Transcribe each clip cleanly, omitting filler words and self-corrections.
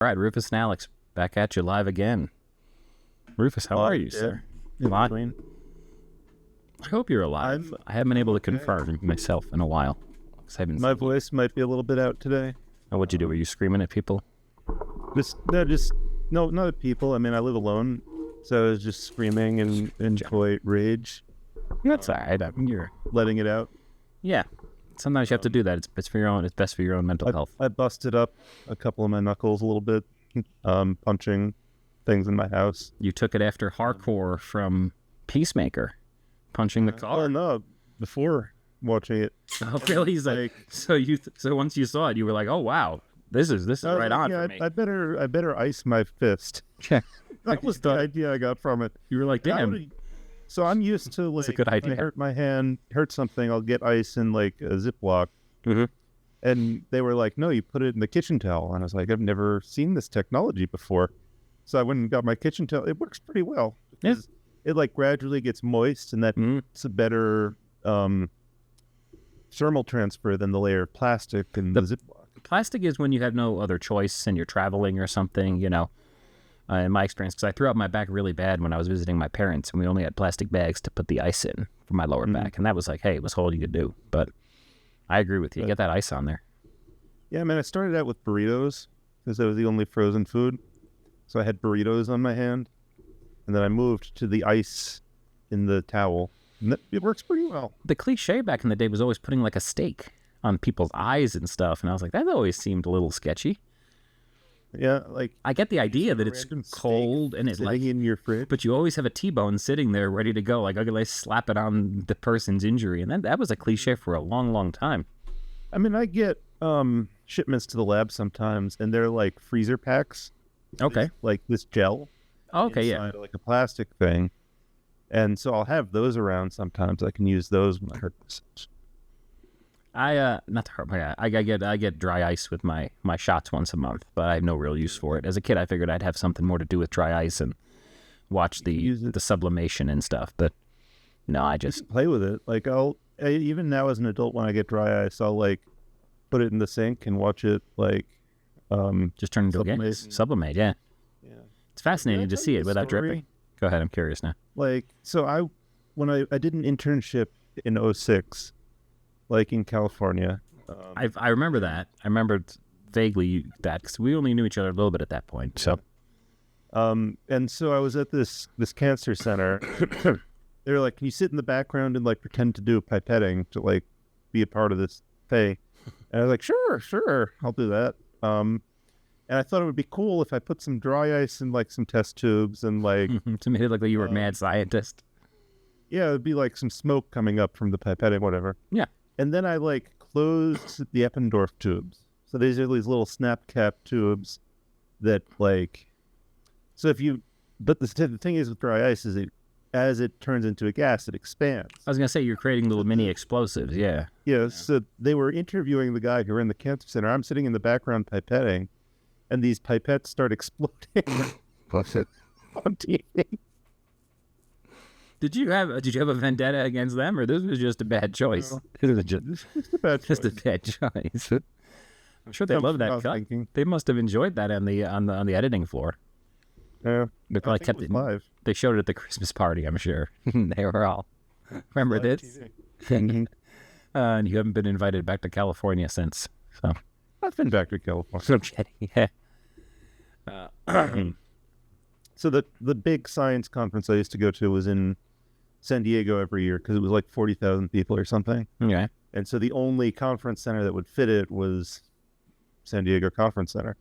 All right, Rufus and Alex, back at you live again. Rufus, how are you, sir? Alive? I hope you're alive. I haven't been able to confirm myself in a while. My voice might be a little bit out today. Oh, what'd you do? Were you screaming at people? No, not at people. I mean, I live alone, so I was just screaming in toy rage. That's all right. I mean, you're letting it out. Yeah. Sometimes you have to do that. It's best for your own mental health. I busted up a couple of my knuckles a little bit, punching things in my house. You took it after hardcore from Peacemaker, punching the car. Oh no! Before watching it. Oh really? He's like so once you saw it, you were like, oh wow, this is right on for me. I better ice my fist. Yeah, that was the idea I got from it. You were like, damn. So I'm used to That's a good idea. If I hurt my hand, hurt something, I'll get ice in like a Ziploc. Mm-hmm. And they were like, no, you put it in the kitchen towel. And I was like, I've never seen this technology before. So I went and got my kitchen towel. It works pretty well. Yeah. It like gradually gets moist, and that's a better thermal transfer than the layer of plastic in the Ziploc. Plastic is when you have no other choice and you're traveling or something, you know. In my experience, because I threw out my back really bad when I was visiting my parents, and we only had plastic bags to put the ice in for my lower back, and that was like, hey, it was all you could do. But I agree with you. Get that ice on there. Yeah, man, I started out with burritos because that was the only frozen food. So I had burritos on my hand, and then I moved to the ice in the towel, and it works pretty well. The cliche back in the day was always putting like a steak on people's eyes and stuff, and I was like, that always seemed a little sketchy. Yeah, like I get the idea that it's cold and it's like in your fridge, but you always have a T-bone sitting there ready to go. Like, okay, let's slap it on the person's injury, and that was a cliche for a long, long time. I mean, I get shipments to the lab sometimes, and they're like freezer packs. Okay, it's like this gel. Okay, yeah, like a plastic thing, and so I'll have those around sometimes. I can use those when I hurt myself. I get dry ice with my shots once a month, but I have no real use for it. As a kid, I figured I'd have something more to do with dry ice and watch the sublimation and stuff. But no, I just play with it. Like even now as an adult, when I get dry ice, I'll like put it in the sink and watch it like just turn into a gas. Sublimate, yeah. It's fascinating to see it without dripping. Go ahead, I'm curious now. Like so, when I did an internship in 2006. Like in California. I remember that. I remembered vaguely that because we only knew each other a little bit at that point. So, and so I was at this cancer center. They were like, "Can you sit in the background and like pretend to do pipetting to like be a part of this thing?" And I was like, "Sure, I'll do that." And I thought it would be cool if I put some dry ice in like some test tubes and like to make it look like you were a mad scientist. Yeah, it'd be like some smoke coming up from the pipetting, whatever. Yeah. And then I like closed the Eppendorf tubes. So these are these little snap cap tubes that like, but the thing is with dry ice is as it turns into a gas, it expands. I was going to say you're creating little mini explosives. Yeah. Yeah. So they were interviewing the guy who ran the cancer center. I'm sitting in the background pipetting, and these pipettes start exploding on TV. Did you have a vendetta against them, or this was just a bad choice? No. This was just a bad choice. I'm sure they love that cut. They must have enjoyed that on the editing floor. Yeah, they probably kept it live. They showed it at the Christmas party, I'm sure. They were all remember this. And you haven't been invited back to California since. So I've been back to California. I'm kidding. Yeah. So the big science conference I used to go to was in San Diego every year because it was like 40,000 people or something. Okay. And so the only conference center that would fit it was San Diego Conference Center.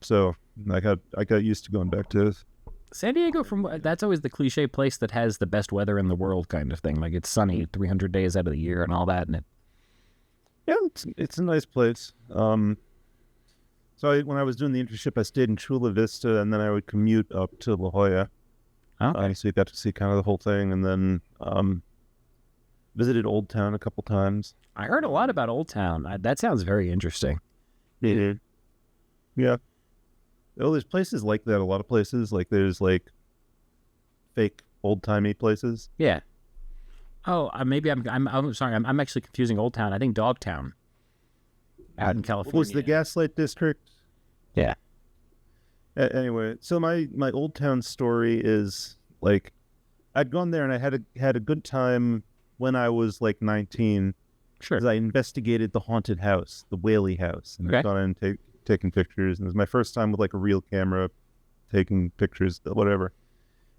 So I got used to going back to it. San Diego, that's always the cliche place that has the best weather in the world kind of thing. Like it's sunny 300 days out of the year and all that. And it's a nice place. So when I was doing the internship, I stayed in Chula Vista, and then I would commute up to La Jolla. Okay. So you got to see kind of the whole thing, and then visited Old Town a couple times. I heard a lot about Old Town. That sounds very interesting. Yeah. Oh, there's places like that. A lot of places like there's like fake old timey places. Yeah. Oh, maybe I'm sorry. I'm actually confusing Old Town. I think Dogtown. Out in California. Was the Gaslight District Yeah. Anyway, so my Old Town story is like I'd gone there and I had a good time when I was like 19 Sure. because I investigated the haunted house, the Whaley house, and I'd gone in and taken pictures. And it was my first time with like a real camera, taking pictures, whatever.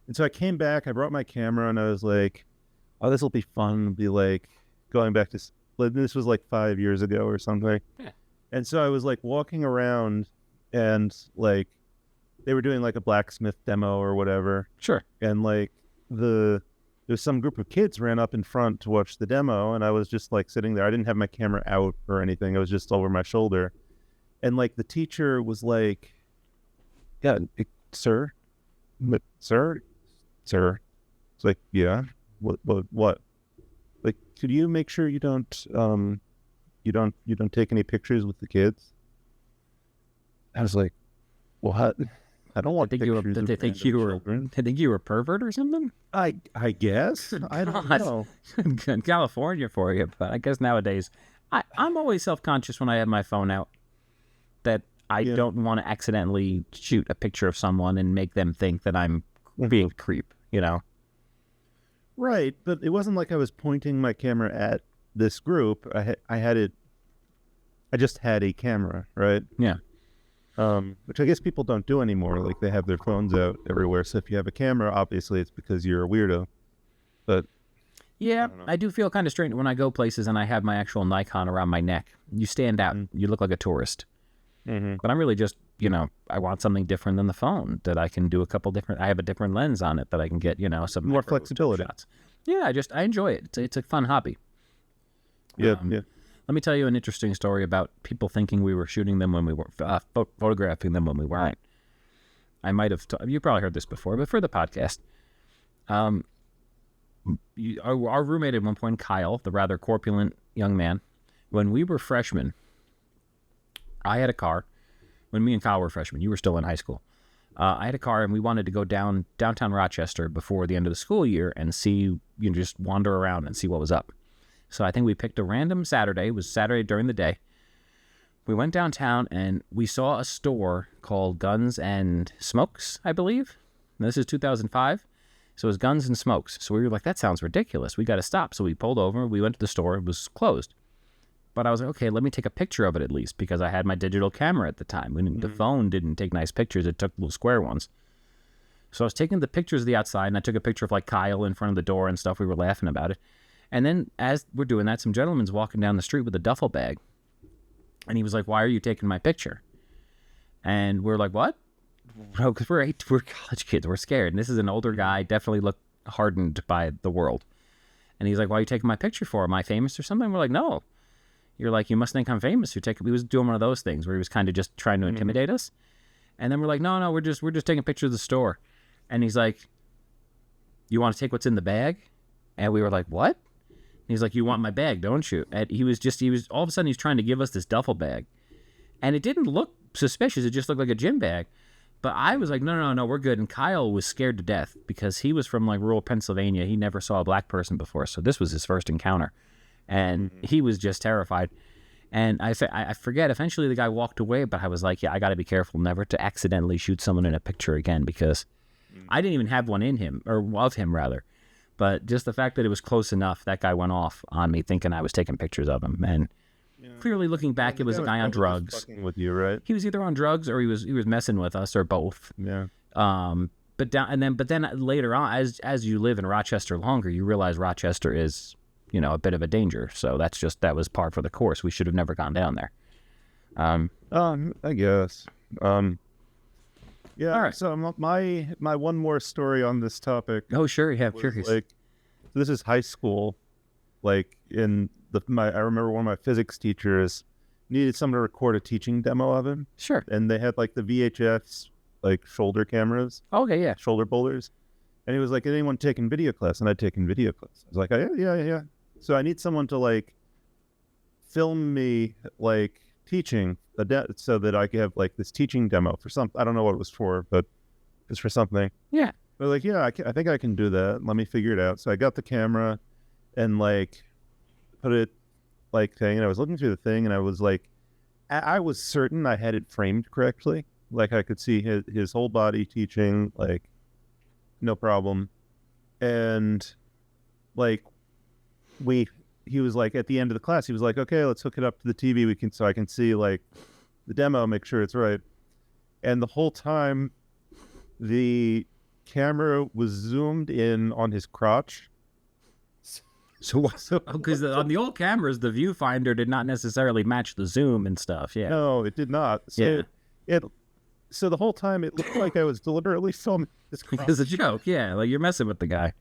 And so I came back, I brought my camera, and I was like, "Oh, this will be fun." It'll be like going back to this was like 5 years ago or something. Yeah. And so I was like walking around, and like they were doing like a blacksmith demo or whatever. Sure. And like there's some group of kids ran up in front to watch the demo, and I was just like sitting there. I didn't have my camera out or anything. It was just over my shoulder. And like the teacher was like, "Yeah, sir, sir." It's like, "Yeah, what? Like, could you make sure you don't take any pictures with the kids?" I was like, "What? I don't want pictures Did of they think you were? children." Did they think you were a pervert or something? I guess. I don't God. know. In California for you, but I guess nowadays I'm always self-conscious when I have my phone out that I don't want to accidentally shoot a picture of someone and make them think that I'm being a creep, you know? Right, but it wasn't like I was pointing my camera at this group. I just had a camera, right? Yeah. Which I guess people don't do anymore. Like they have their phones out everywhere. So if you have a camera, obviously it's because you're a weirdo. But yeah, I do feel kind of strange when I go places and I have my actual Nikon around my neck. You stand out. You look like a tourist. Mm-hmm. But I'm really just, I want something different than the phone that I can do I have a different lens on it that I can get, some More macro flexibility. shots. Yeah, I enjoy it. It's a fun hobby. Yeah, Let me tell you an interesting story about people thinking we were shooting them when we were photographing them when we weren't. I might have, you probably heard this before, but for the podcast, our roommate at one point, Kyle, the rather corpulent young man, when we were freshmen, I had a car. When me and Kyle were freshmen, you were still in high school. I had a car, and we wanted to go downtown Rochester before the end of the school year and see, just wander around and see what was up. So I think we picked a random Saturday. It was Saturday during the day. We went downtown, and we saw a store called Guns and Smokes, I believe. And this is 2005. So it was Guns and Smokes. So we were like, that sounds ridiculous. We got to stop. So we pulled over. We went to the store. It was closed. But I was like, okay, let me take a picture of it at least, because I had my digital camera at the time. The phone didn't take nice pictures. It took little square ones. So I was taking the pictures of the outside, and I took a picture of like Kyle in front of the door and stuff. We were laughing about it. And then as we're doing that, some gentleman's walking down the street with a duffel bag. And he was like, why are you taking my picture? And we're like, what? Bro, because we're college kids. We're scared. And this is an older guy, definitely looked hardened by the world. And he's like, why are you taking my picture for? Am I famous or something? We're like, no. You're like, you must think I'm famous. He was doing one of those things where he was kind of just trying to intimidate us. And then we're like, no, we're just taking a picture of the store. And he's like, you want to take what's in the bag? And we were like, what? And he's like, you want my bag, don't you? And he was all of a sudden he's trying to give us this duffel bag. And it didn't look suspicious. It just looked like a gym bag. But I was like, no, we're good. And Kyle was scared to death because he was from like rural Pennsylvania. He never saw a black person before. So this was his first encounter. And he was just terrified. And I forget, eventually the guy walked away, but I was like, yeah, I got to be careful never to accidentally shoot someone in a picture again, because I didn't even have one in him, or of him rather. But just the fact that it was close enough, that guy went off on me thinking I was taking pictures of him. And clearly looking back, it was a guy on drugs. Fucking with you, right? He was either on drugs or he was messing with us, or both. Yeah. But then later on, as you live in Rochester longer, you realize Rochester is, a bit of a danger. So that was par for the course. We should have never gone down there. I guess. Yeah. All right. So my one more story on this topic. Oh, sure. Yeah, curious. Like, this is high school. Like I remember one of my physics teachers needed someone to record a teaching demo of him. Sure. And they had like the VHS like shoulder cameras. Okay, yeah. Shoulder boulders. And he was like, anyone taking video class? And I'd taken video class. I was like, oh, yeah. So I need someone to like film me like teaching so that I could have like this teaching demo for something. I don't know what it was for, but it's for something. Yeah. But like, yeah, I think I can do that. Let me figure it out. So I got the camera and like put it like thing, and I was looking through the thing, and I was like, I was certain I had it framed correctly. Like I could see his whole body teaching, like no problem. And like he was like at the end of the class, he was like, okay, let's hook it up to the TV. So I can see like the demo, make sure it's right. And the whole time the camera was zoomed in on his crotch. So because on the old cameras, the viewfinder did not necessarily match the zoom and stuff. Yeah. No, it did not. So so the whole time it looked like I was deliberately filming his crotch. It's a joke. Yeah, like you're messing with the guy.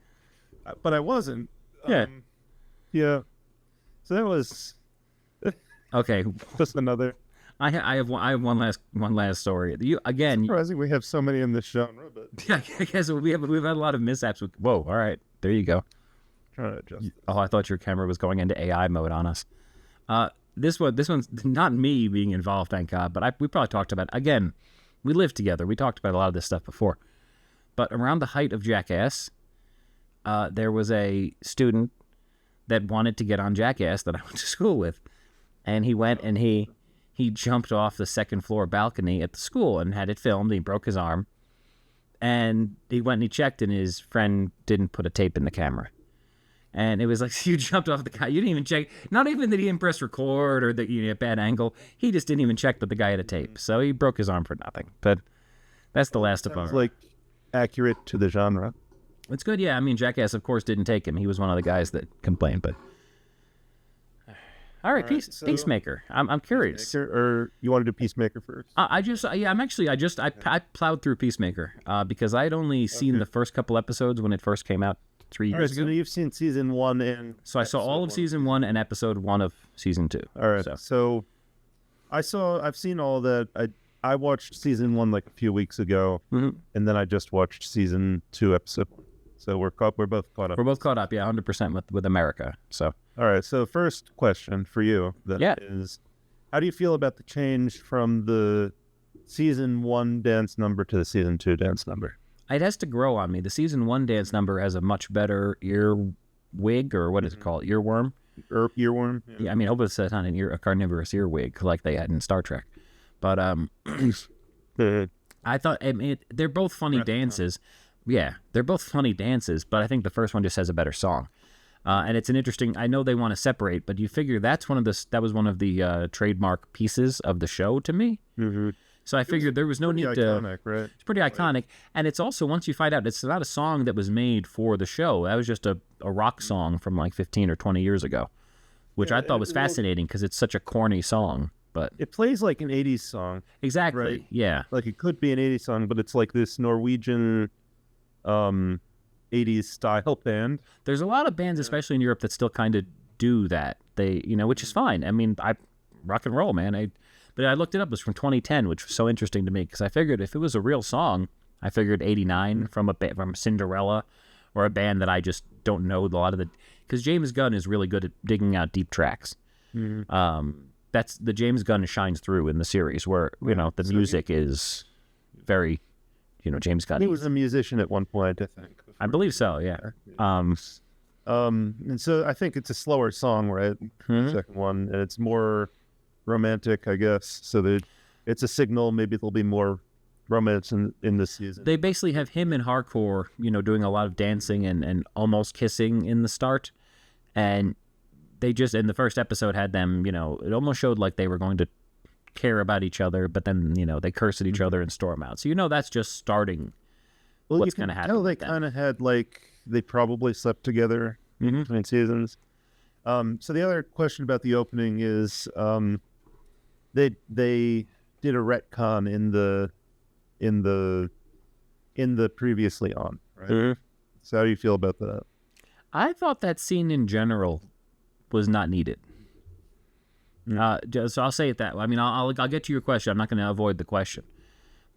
But I wasn't. Yeah. Yeah. So that was okay. Just another. I have one last story. You again. Surprising we have so many in this genre, but yeah, I guess we've had a lot of mishaps with. Whoa! All right, there you go. Trying to adjust. Oh, I thought your camera was going into AI mode on us. This one's not me being involved, thank God. But we probably talked about again. We lived together. We talked about a lot of this stuff before. But around the height of Jackass, there was a student that wanted to get on Jackass that I went to school with, and he went and he jumped off the second floor balcony at the school and had it filmed. He broke his arm, and he went and he checked, and his friend didn't put a tape in the camera. And it was like, you jumped off the guy. You didn't even check. Not even that he didn't press record or that you had a bad angle. He just didn't even check that the guy had a tape. So he broke his arm for nothing. But that's the last of our. Like accurate to the genre. It's good, yeah. I mean, Jackass, of course, didn't take him. He was one of the guys that complained. But all right, Peacemaker. I'm curious. Peacemaker, or you want to do Peacemaker first? I plowed through Peacemaker because I had only seen the first couple episodes when it first came out 3 years ago. So you've seen season 1 and so I saw all of season 1 and episode 1 of season 2. All right. So I've seen all that. I watched season 1 like a few weeks ago, and then I just watched season 2 episode 1. So we're both caught up. We're both caught up, yeah, 100% with America. So all right. So first question for you is, how do you feel about the change from the season 1 dance number to the season 2 dance number? It has to grow on me. The season 1 dance number has a much better earwig, or what is it called? Earworm? Earworm? Yeah, I mean, I hope it's not a carnivorous earwig like they had in Star Trek. But I thought they're both funny dances. Yeah, they're both funny dances, but I think the first one just has a better song. And it's an interesting. I know they want to separate, but you figure that was one of the trademark pieces of the show to me. Mm-hmm. So I figured there was no need iconic, to. Right? It's pretty iconic, and it's also, once you find out, it's not a song that was made for the show. That was just a rock song from like 15 or 20 years ago, which I thought was fascinating because it's such a corny song. But it plays like an 80s song. Exactly. Right? Yeah. Like it could be an 80s song, but it's like this Norwegian 80s style band. There's a lot of bands, especially in Europe, that still kind of do that. They, which is fine. I mean, rock and roll, man. But I looked it up. It was from 2010, which was so interesting to me because I figured if it was a real song, I figured 89 from Cinderella, or a band that I just don't know a lot of the. Because James Gunn is really good at digging out deep tracks. Mm-hmm. That's the James Gunn shines through in the series, where the music is very, James Gunn. He was a musician at one point, I think. I believe so. Yeah. And so I think it's a slower song, right? The second one, and it's more romantic, I guess. So that it's a signal. Maybe there'll be more romance in this season. They basically have him in hardcore, doing a lot of dancing and almost kissing in the start, and they just in the first episode had them. It almost showed like they were going to care about each other, but then they curse at each other and storm out. So that's just starting. Well, what's going to happen? They kind of had they probably slept together between seasons. So the other question about the opening is they did a retcon in the previously on, right? Mm-hmm. So how do you feel about that? I thought that scene in general was not needed. So I'll say it that way. I mean, I'll get to your question. I'm not going to avoid the question.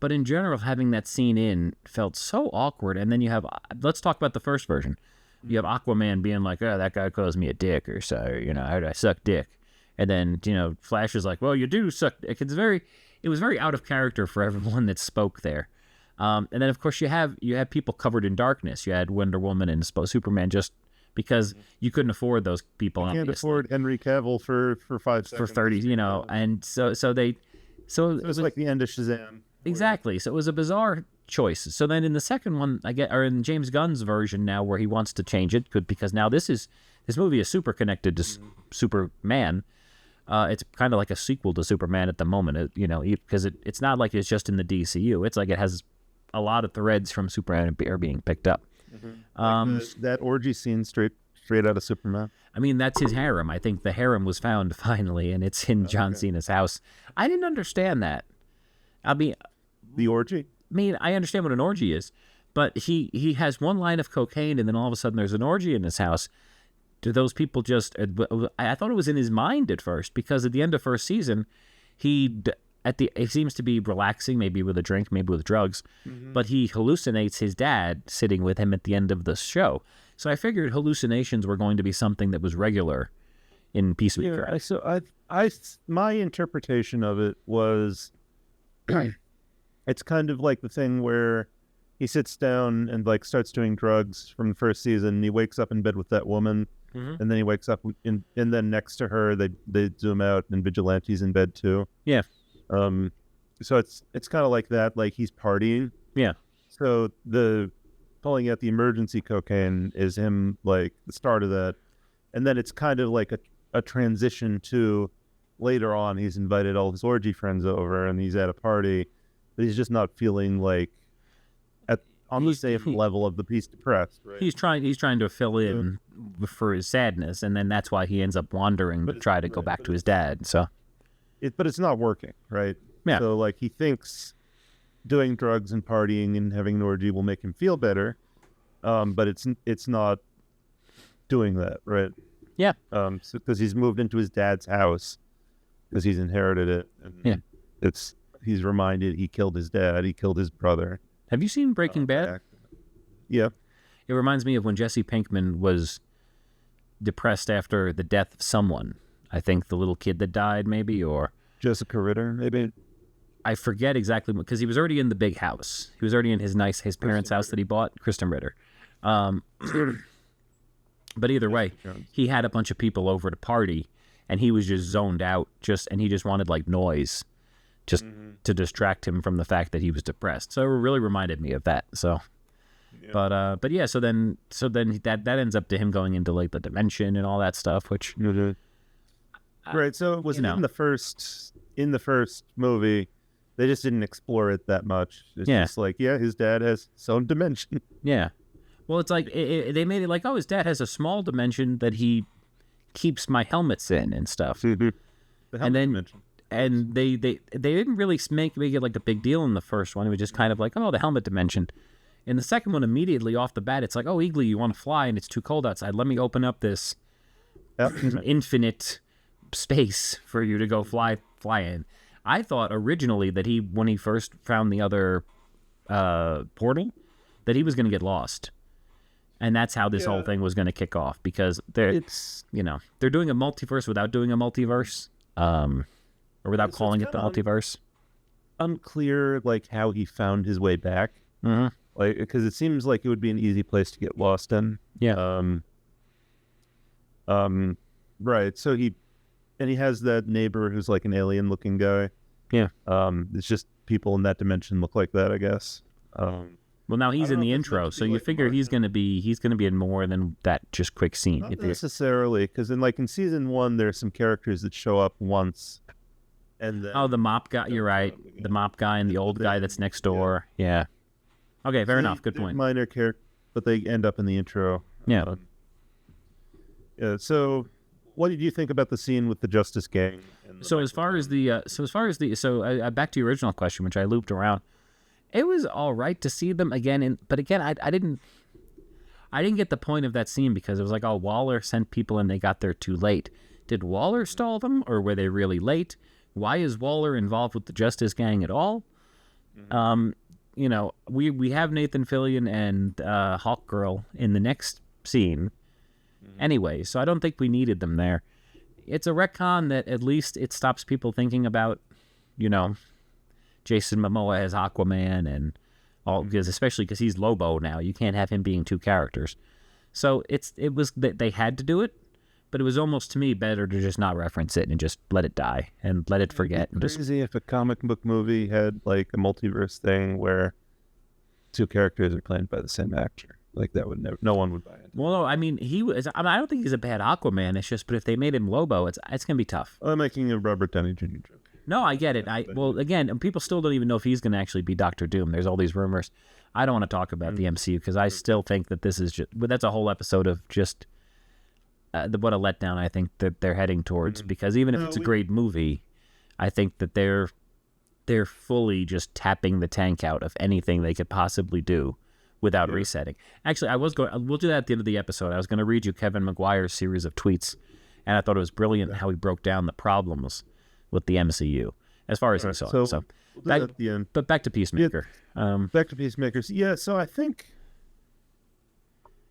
But in general, having that scene in felt so awkward. And then you have, let's talk about the first version. You have Aquaman being like, oh, that guy calls me a dick, or so, I suck dick. And then, Flash is like, well, you do suck dick. It was very out of character for everyone that spoke there. And then, of course, you have people covered in darkness. You had Wonder Woman and Superman just because you couldn't afford those people. You can't afford Henry Cavill for 5 seconds. For 30, and so it was like the end of Shazam. Exactly. So it was a bizarre choice. So then in the second one, or in James Gunn's version now, where he wants to change it, because now this movie is super connected to Superman. It's kind of like a sequel to Superman at the moment, because it's not like it's just in the DCU. It's like it has a lot of threads from Superman are being picked up. That orgy scene straight out of Superman. I mean, that's his harem. I think the harem was found finally, and it's in John Cena's house. I didn't understand that. I mean, the orgy? I mean, I understand what an orgy is, but he has one line of cocaine, and then all of a sudden there's an orgy in his house. Do those people just... I thought it was in his mind at first, because at the end of first season, he seems to be relaxing, maybe with a drink, maybe with drugs, but he hallucinates his dad sitting with him at the end of the show. So I figured hallucinations were going to be something that was regular in Peacemaker. Yeah, so my interpretation of it was it's kind of like the thing where he sits down and like starts doing drugs from the first season. He wakes up in bed with that woman, and then he wakes up and then next to her they zoom out and Vigilante's in bed too. Yeah. So it's kind of like that. Like he's partying. Yeah. So the pulling out the emergency cocaine is him, like the start of that, and then it's kind of like a transition to later on. He's invited all his orgy friends over, and he's at a party, but he's just not feeling like on the same level of the Peace Depressed. Right? He's trying to fill in for his sadness, and then that's why he ends up wandering to try to go back to his dad. So, but it's not working, right? Yeah. So like he thinks doing drugs and partying and having an orgy will make him feel better, but it's not doing that, right? Yeah. So because he's moved into his dad's house because he's inherited it. And he's reminded he killed his dad, he killed his brother. Have you seen Breaking Bad? Yeah. It reminds me of when Jesse Pinkman was depressed after the death of someone. I think the little kid that died, maybe, or Jessica Ritter, maybe. I forget exactly, because he was already in the big house. He was already in his parents' house that he bought, Kristen Ritter. But either way, he had a bunch of people over to party, and he was just zoned out, and he just wanted like noise, just to distract him from the fact that he was depressed. So it really reminded me of that. So, but yeah, so then that ends up to him going into like the dimension and all that stuff, which right. So it was in the first movie. They just didn't explore it that much. It's just like, his dad has his own dimension. Yeah. Well, it's like they made it like, oh, his dad has a small dimension that he keeps my helmets in and stuff. The helmet dimension. And they didn't really make it like a big deal in the first one. It was just kind of like, oh, the helmet dimension. In the second one, immediately off the bat, it's like, oh, Eagly, you want to fly and it's too cold outside. Let me open up this infinite space for you to go fly in. I thought originally that when he first found the other portal, that he was going to get lost. And that's how this whole thing was going to kick off, because they're doing a multiverse without doing a multiverse, or without calling it the multiverse. Unclear, like, how he found his way back. Like, because it seems like it would be an easy place to get lost in. Yeah. Right. So he has that neighbor who's like an alien-looking guy. Yeah. It's just people in that dimension look like that, I guess. Well, now he's in the intro, so you figure he's going to be in more than that just quick scene. Not necessarily, because in season 1, there's some characters that show up once, and then the mop guy. You're right, the mop guy and the old guy that's next door. Yeah. Okay, fair enough. Good point. Minor character, but they end up in the intro. Yeah. So, what did you think about the scene with the Justice Gang? So as far as the back to your original question, which I looped around. It was all right to see them again, but again, I didn't get the point of that scene, because it was like, oh, Waller sent people and they got there too late. Did Waller stall them, or were they really late? Why is Waller involved with the Justice Gang at all? We have Nathan Fillion and Hawkgirl in the next scene anyway, so I don't think we needed them there. It's a retcon that at least it stops people thinking about, Jason Momoa as Aquaman and all, especially because he's Lobo now. You can't have him being two characters. So it was that they had to do it, But it was almost, to me, better to just not reference it and just let it die and let it forget. It'd be crazy if a comic book movie had like a multiverse thing where two characters are played by the same actor. Like that would never, no one would buy it. Well, no, I mean, I don't think he's a bad Aquaman. It's just, but if they made him Lobo, it's gonna be tough. I'm making a Robert Downey Jr. joke. No, I get it. Well, again, people still don't even know if he's gonna actually be Doctor Doom. There's all these rumors. I don't want to talk about the MCU because I still think that this is just, but that's a whole episode of just what a letdown I think that they're heading towards. Because even if it's a great movie, I think that they're fully just tapping the tank out of anything they could possibly do without resetting. Actually, we'll do that at the end of the episode. I was going to read you Kevin McGuire's series of tweets, and I thought it was brilliant how he broke down the problems with the MCU as far as he saw it. So we'll at the end. But back to Peacemaker. Back to Peacemakers. Yeah, so I think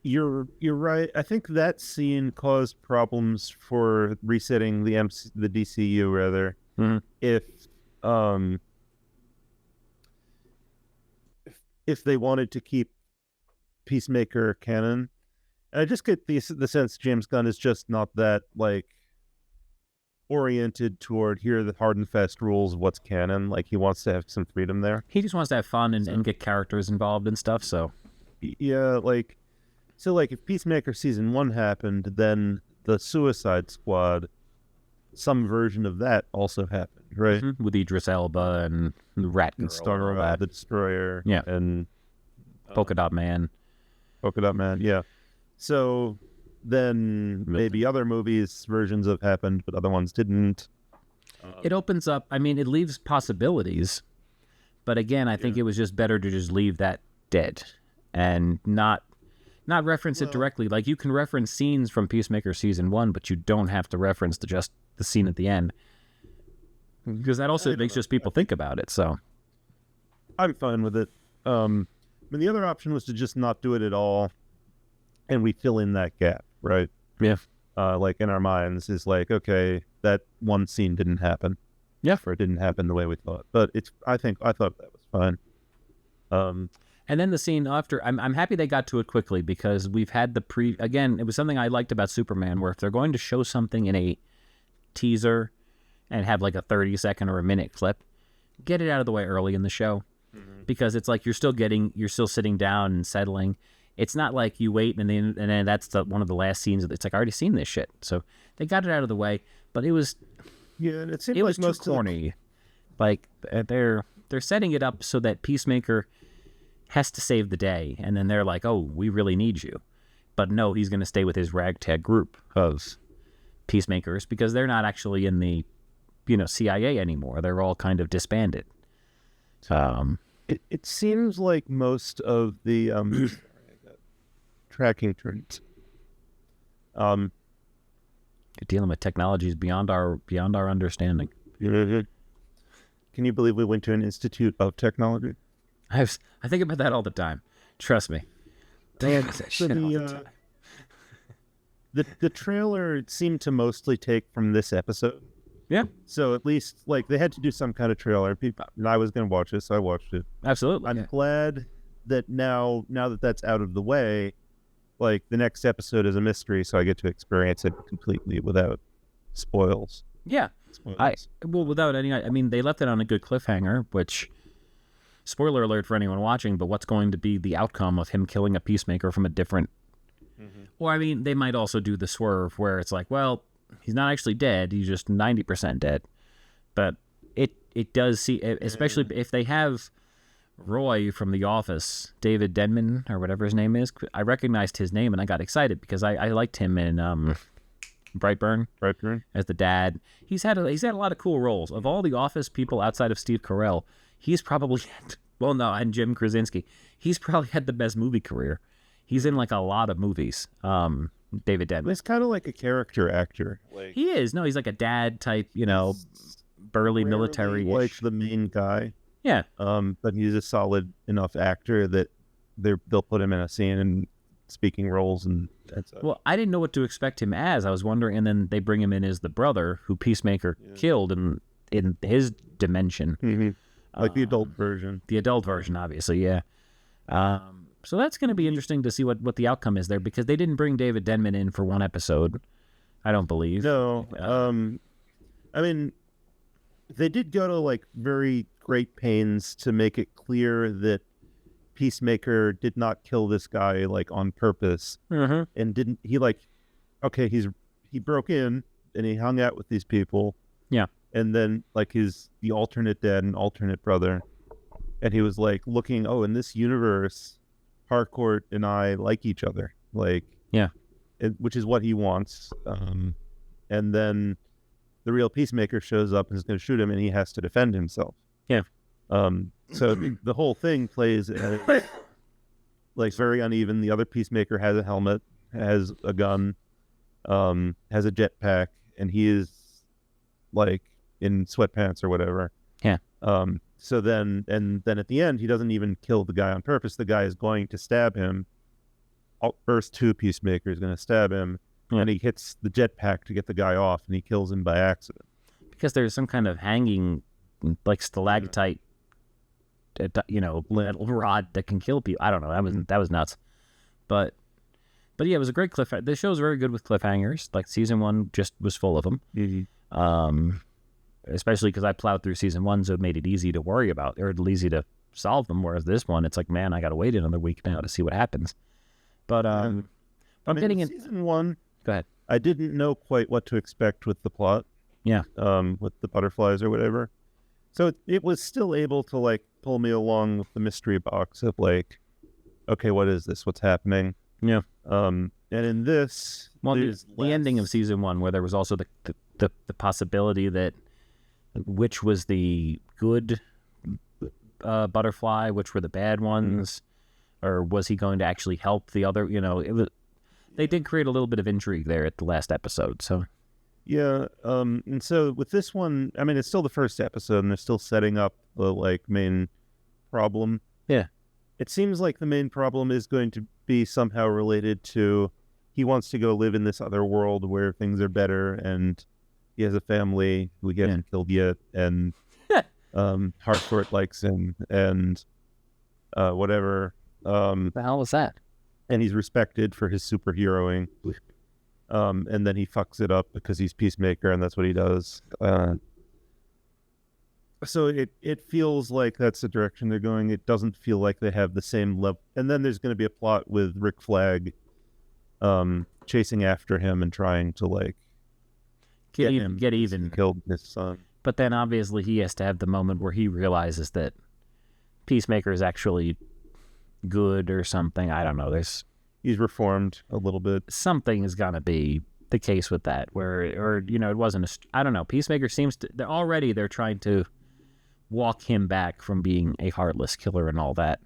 you're right. I think that scene caused problems for resetting the DCU rather. If they wanted to keep Peacemaker canon. And I just get the sense James Gunn is just not that like oriented toward here are the hard and fast rules of what's canon. Like he wants to have some freedom there. He just wants to have fun and get characters involved and stuff. So yeah, like if Peacemaker season 1 happened, then the Suicide Squad, some version of that also happened, right? With Idris Elba and Rat Girl, and Star the Destroyer, and Polka Dot Man. Yeah. So then maybe other movies versions have happened, but other ones didn't. It opens up. I mean, it leaves possibilities, but again, I think it was just better to just leave that dead and not reference it directly. Like you can reference scenes from Peacemaker season 1, but you don't have to reference the scene at the end, because that also makes just people think about it. So I'm fine with it. I mean, the other option was to just not do it at all, and we fill in that gap, right? Yeah. Like in our minds is like, okay, that one scene didn't happen. Yeah. Or it didn't happen the way we thought. But I thought that was fine. And then the scene after, I'm happy they got to it quickly, because we've had again, it was something I liked about Superman, where if they're going to show something in a teaser and have like a 30-second or a minute clip, get it out of the way early in the show, because it's like you're still sitting down and settling. It's not like you wait and then that's one of the last scenes. It's like I already seen this shit, so they got it out of the way. But it was and it seemed like was most too corny. Like they're setting it up so that Peacemaker has to save the day, and then they're like, oh, we really need you. But no, he's going to stay with his ragtag group of peacemakers, because they're not actually in the CIA anymore. They're all kind of disbanded. It seems like most of the tracking turns. You're dealing with technologies beyond our understanding. Can you believe we went to an institute of technology? I think about that all the time. Trust me. The trailer seemed to mostly take from this episode. Yeah. So at least like they had to do some kind of trailer. And I was going to watch it, so I watched it. Absolutely. I'm glad that now that that's out of the way, like the next episode is a mystery, so I get to experience it completely without spoils. Yeah. Without any, I mean, they left it on a good cliffhanger, which, spoiler alert for anyone watching, but what's going to be the outcome of him killing a Peacemaker from a different... Or, I mean, they might also do the swerve where it's like, well, he's not actually dead, he's just 90% dead. But it does see, especially if they have Roy from The Office, David Denman, or whatever his name is, I recognized his name and I got excited because I liked him in Brightburn as the dad. He's had a lot of cool roles. Of all The Office people outside of Steve Carell, he's probably and Jim Krasinski, he's probably had the best movie career. He's in like a lot of movies. David Denman. He's kind of like a character actor. He is. No, he's like a dad type, burly military. Like the main guy. Yeah. But he's a solid enough actor that they'll put him in a scene and speaking roles and that's it. Well, I didn't know what to expect him as. I was wondering, and then they bring him in as the brother who Peacemaker killed in his dimension. Mm-hmm. Like the adult version. The adult version, obviously, yeah. So that's going to be interesting to see what the outcome is there, because they didn't bring David Denman in for one episode. I don't believe. No. I mean, they did go to like very great pains to make it clear that Peacemaker did not kill this guy like on purpose, and didn't he like? Okay, he broke in and he hung out with these people. Yeah, and then like the alternate dad and alternate brother, and he was like looking. Oh, in this universe, Harcourt and I like each other. Like which is what he wants. And then the real Peacemaker shows up and is going to shoot him, and he has to defend himself. Yeah. So the whole thing plays like very uneven. The other Peacemaker has a helmet, has a gun, has a jetpack, and he is like in sweatpants or whatever. Yeah. So then at the end, he doesn't even kill the guy on purpose. The guy is going to stab him. Earth 2 Peacemaker is going to stab him, and he hits the jetpack to get the guy off, and he kills him by accident. Because there's some kind of hanging, like stalactite, rod that can kill people. I don't know. That was nuts. But yeah, it was a great cliffhanger. The show's very good with cliffhangers. Like season 1 just was full of them. Mm-hmm. Especially because I plowed through season 1, so it made it easy to worry about, or easy to solve them. Whereas this one, it's like, man, I got to wait another week now to see what happens. But I'm getting in season 1. Go ahead. I didn't know quite what to expect with the plot. Yeah. With the butterflies or whatever. So it was still able to like pull me along with the mystery box of like, okay, what is this? What's happening? Yeah. And in this, the ending of season 1, where there was also the possibility that which was the good butterfly, which were the bad ones, or was he going to actually help the other? They did create a little bit of intrigue there at the last episode. So yeah, and so with this one, I mean, it's still the first episode, and they're still setting up the like main problem. Yeah, it seems like the main problem is going to be somehow related to he wants to go live in this other world where things are better, and he has a family who he hasn't killed yet, and Harcourt likes him, and whatever. The hell was that? And he's respected for his superheroing. And then he fucks it up because he's Peacemaker, and that's what he does. So it feels like that's the direction they're going. It doesn't feel like they have the same level. And then there's going to be a plot with Rick Flag chasing after him and trying to like get even. Killed his son. But then obviously he has to have the moment where he realizes that Peacemaker is actually good or something. I don't know. He's reformed a little bit. Something is gonna be the case with that, it wasn't. I don't know. Peacemaker seems to. They're trying to walk him back from being a heartless killer and all that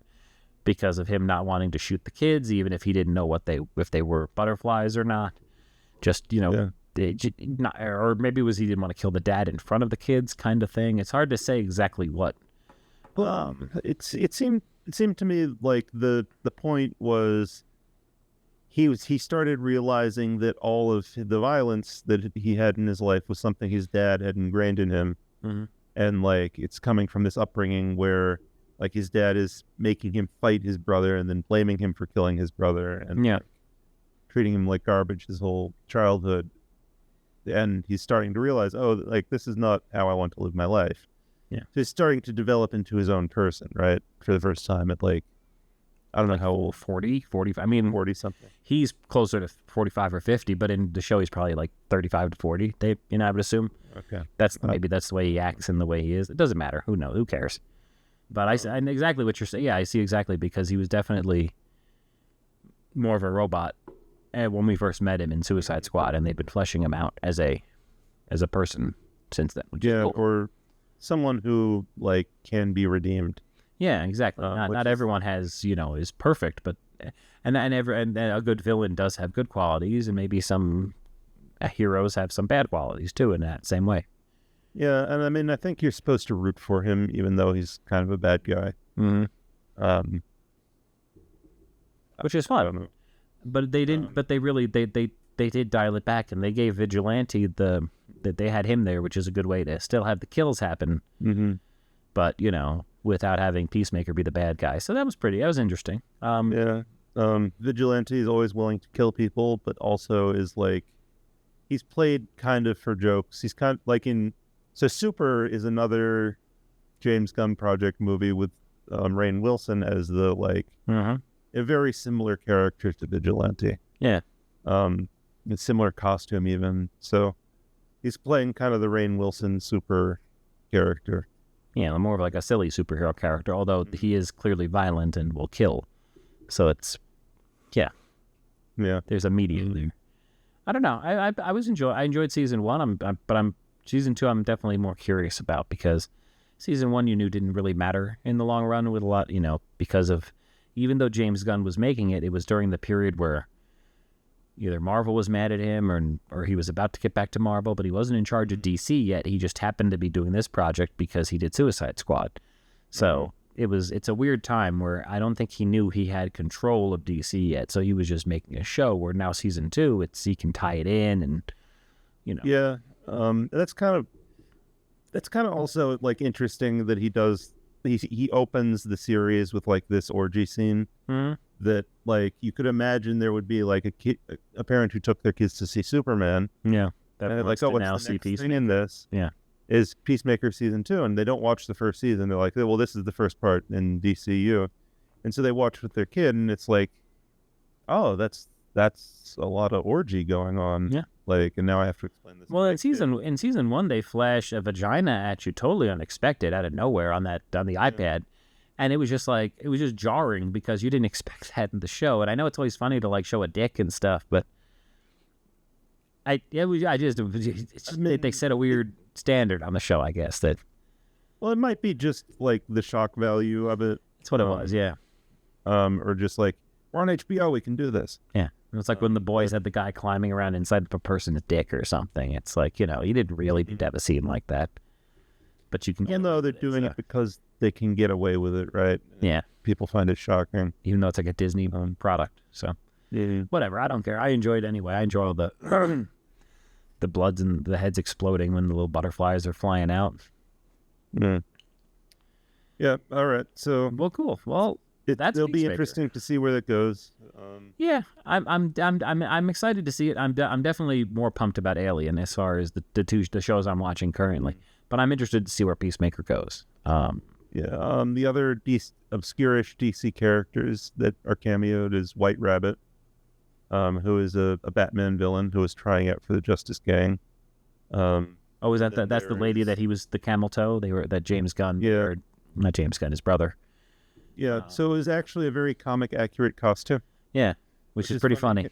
because of him not wanting to shoot the kids, even if he didn't know if they were butterflies or not. Just or maybe it was he didn't want to kill the dad in front of the kids, kind of thing. It's hard to say exactly what. It seemed to me like the point was he started realizing that all of the violence that he had in his life was something his dad had ingrained in him. Mm-hmm. And like it's coming from this upbringing where like his dad is making him fight his brother and then blaming him for killing his brother and like, treating him like garbage his whole childhood. And he's starting to realize, oh, like this is not how I want to live my life. Yeah. So he's starting to develop into his own person, right? For the first time at like, I don't know how old. 40, 45. I mean, 40 something. He's closer to 45 or 50, but in the show he's probably like 35 to 40. I would assume. Okay. Maybe that's the way he acts and the way he is. It doesn't matter. Who knows? Who cares? But I exactly what you're saying. Yeah, I see exactly, because he was definitely more of a robot when we first met him in Suicide Squad, and they've been fleshing him out as a person since then. Which is cool. Or someone who like can be redeemed. Yeah, exactly. Not everyone has, is perfect, but and a good villain does have good qualities, and maybe some heroes have some bad qualities too in that same way. Yeah, and I mean, I think you're supposed to root for him, even though he's kind of a bad guy. Mm-hmm. Which is fun. I don't know. But they didn't. But they really they did dial it back, and they gave Vigilante that they had him there, which is a good way to still have the kills happen. Mm-hmm. But without having Peacemaker be the bad guy. So that was interesting. Vigilante is always willing to kill people, but also is like he's played kind of for jokes. He's kind of like so Super is another James Gunn project movie with Rainn Wilson as the a very similar character to Vigilante. Yeah. A similar costume even. So he's playing kind of the Rainn Wilson Super character. Yeah, more of like a silly superhero character, although he is clearly violent and will kill. So it's, yeah. There's a medium there. I don't know. I enjoyed season 1. But season 2. I'm definitely more curious about, because season 1 you knew didn't really matter in the long run with a lot, because of, even though James Gunn was making it, it was during the period where either Marvel was mad at him or he was about to get back to Marvel, but he wasn't in charge of DC yet. He just happened to be doing this project because he did Suicide Squad. So it's a weird time where I don't think he knew he had control of DC yet. So he was just making a show where now season 2, he can tie it in and, Yeah. That's kind of also like interesting that he opens the series with like this orgy scene. That like you could imagine there would be like a parent who took their kids to see Superman. Yeah. And like, oh, what's now the next thing in this? Yeah. Is Peacemaker season 2, and they don't watch the first season. They're like, well, this is the first part in DCU, and so they watch with their kid, and it's like, oh, that's a lot of orgy going on. Yeah. Like, and now I have to explain this. Well, in season 1, they flash a vagina at you totally unexpected out of nowhere on the iPad. And it was just jarring because you didn't expect that in the show. And I know it's always funny to like show a dick and stuff, but they set a weird standard on the show, I guess. Well, it might be just like the shock value of it. That's what it was, yeah. Or just like, we're on HBO, we can do this. Yeah. It was like when the boys had the guy climbing around inside of a person's dick or something. It's like, you didn't really need to have a scene like that. But you can. Even though they're doing it because they can get away with it, right? Yeah. People find it shocking. Even though it's like a Disney product. So, whatever. I don't care. I enjoyed it anyway. I enjoy all the bloods and the heads exploding when the little butterflies are flying out. Yeah. All right. So. Well, cool. Well, it'll be interesting to see where that goes. Yeah, I'm excited to see it. I'm definitely more pumped about Alien as far as the shows I'm watching currently. But I'm interested to see where Peacemaker goes. The other obscure-ish DC characters that are cameoed is White Rabbit, who is a Batman villain who was trying out for the Justice Gang. Is that's the lady that he was the camel toe? That James Gunn, or not James Gunn, his brother. Yeah, so it was actually a very comic accurate costume. Yeah, which is pretty funny.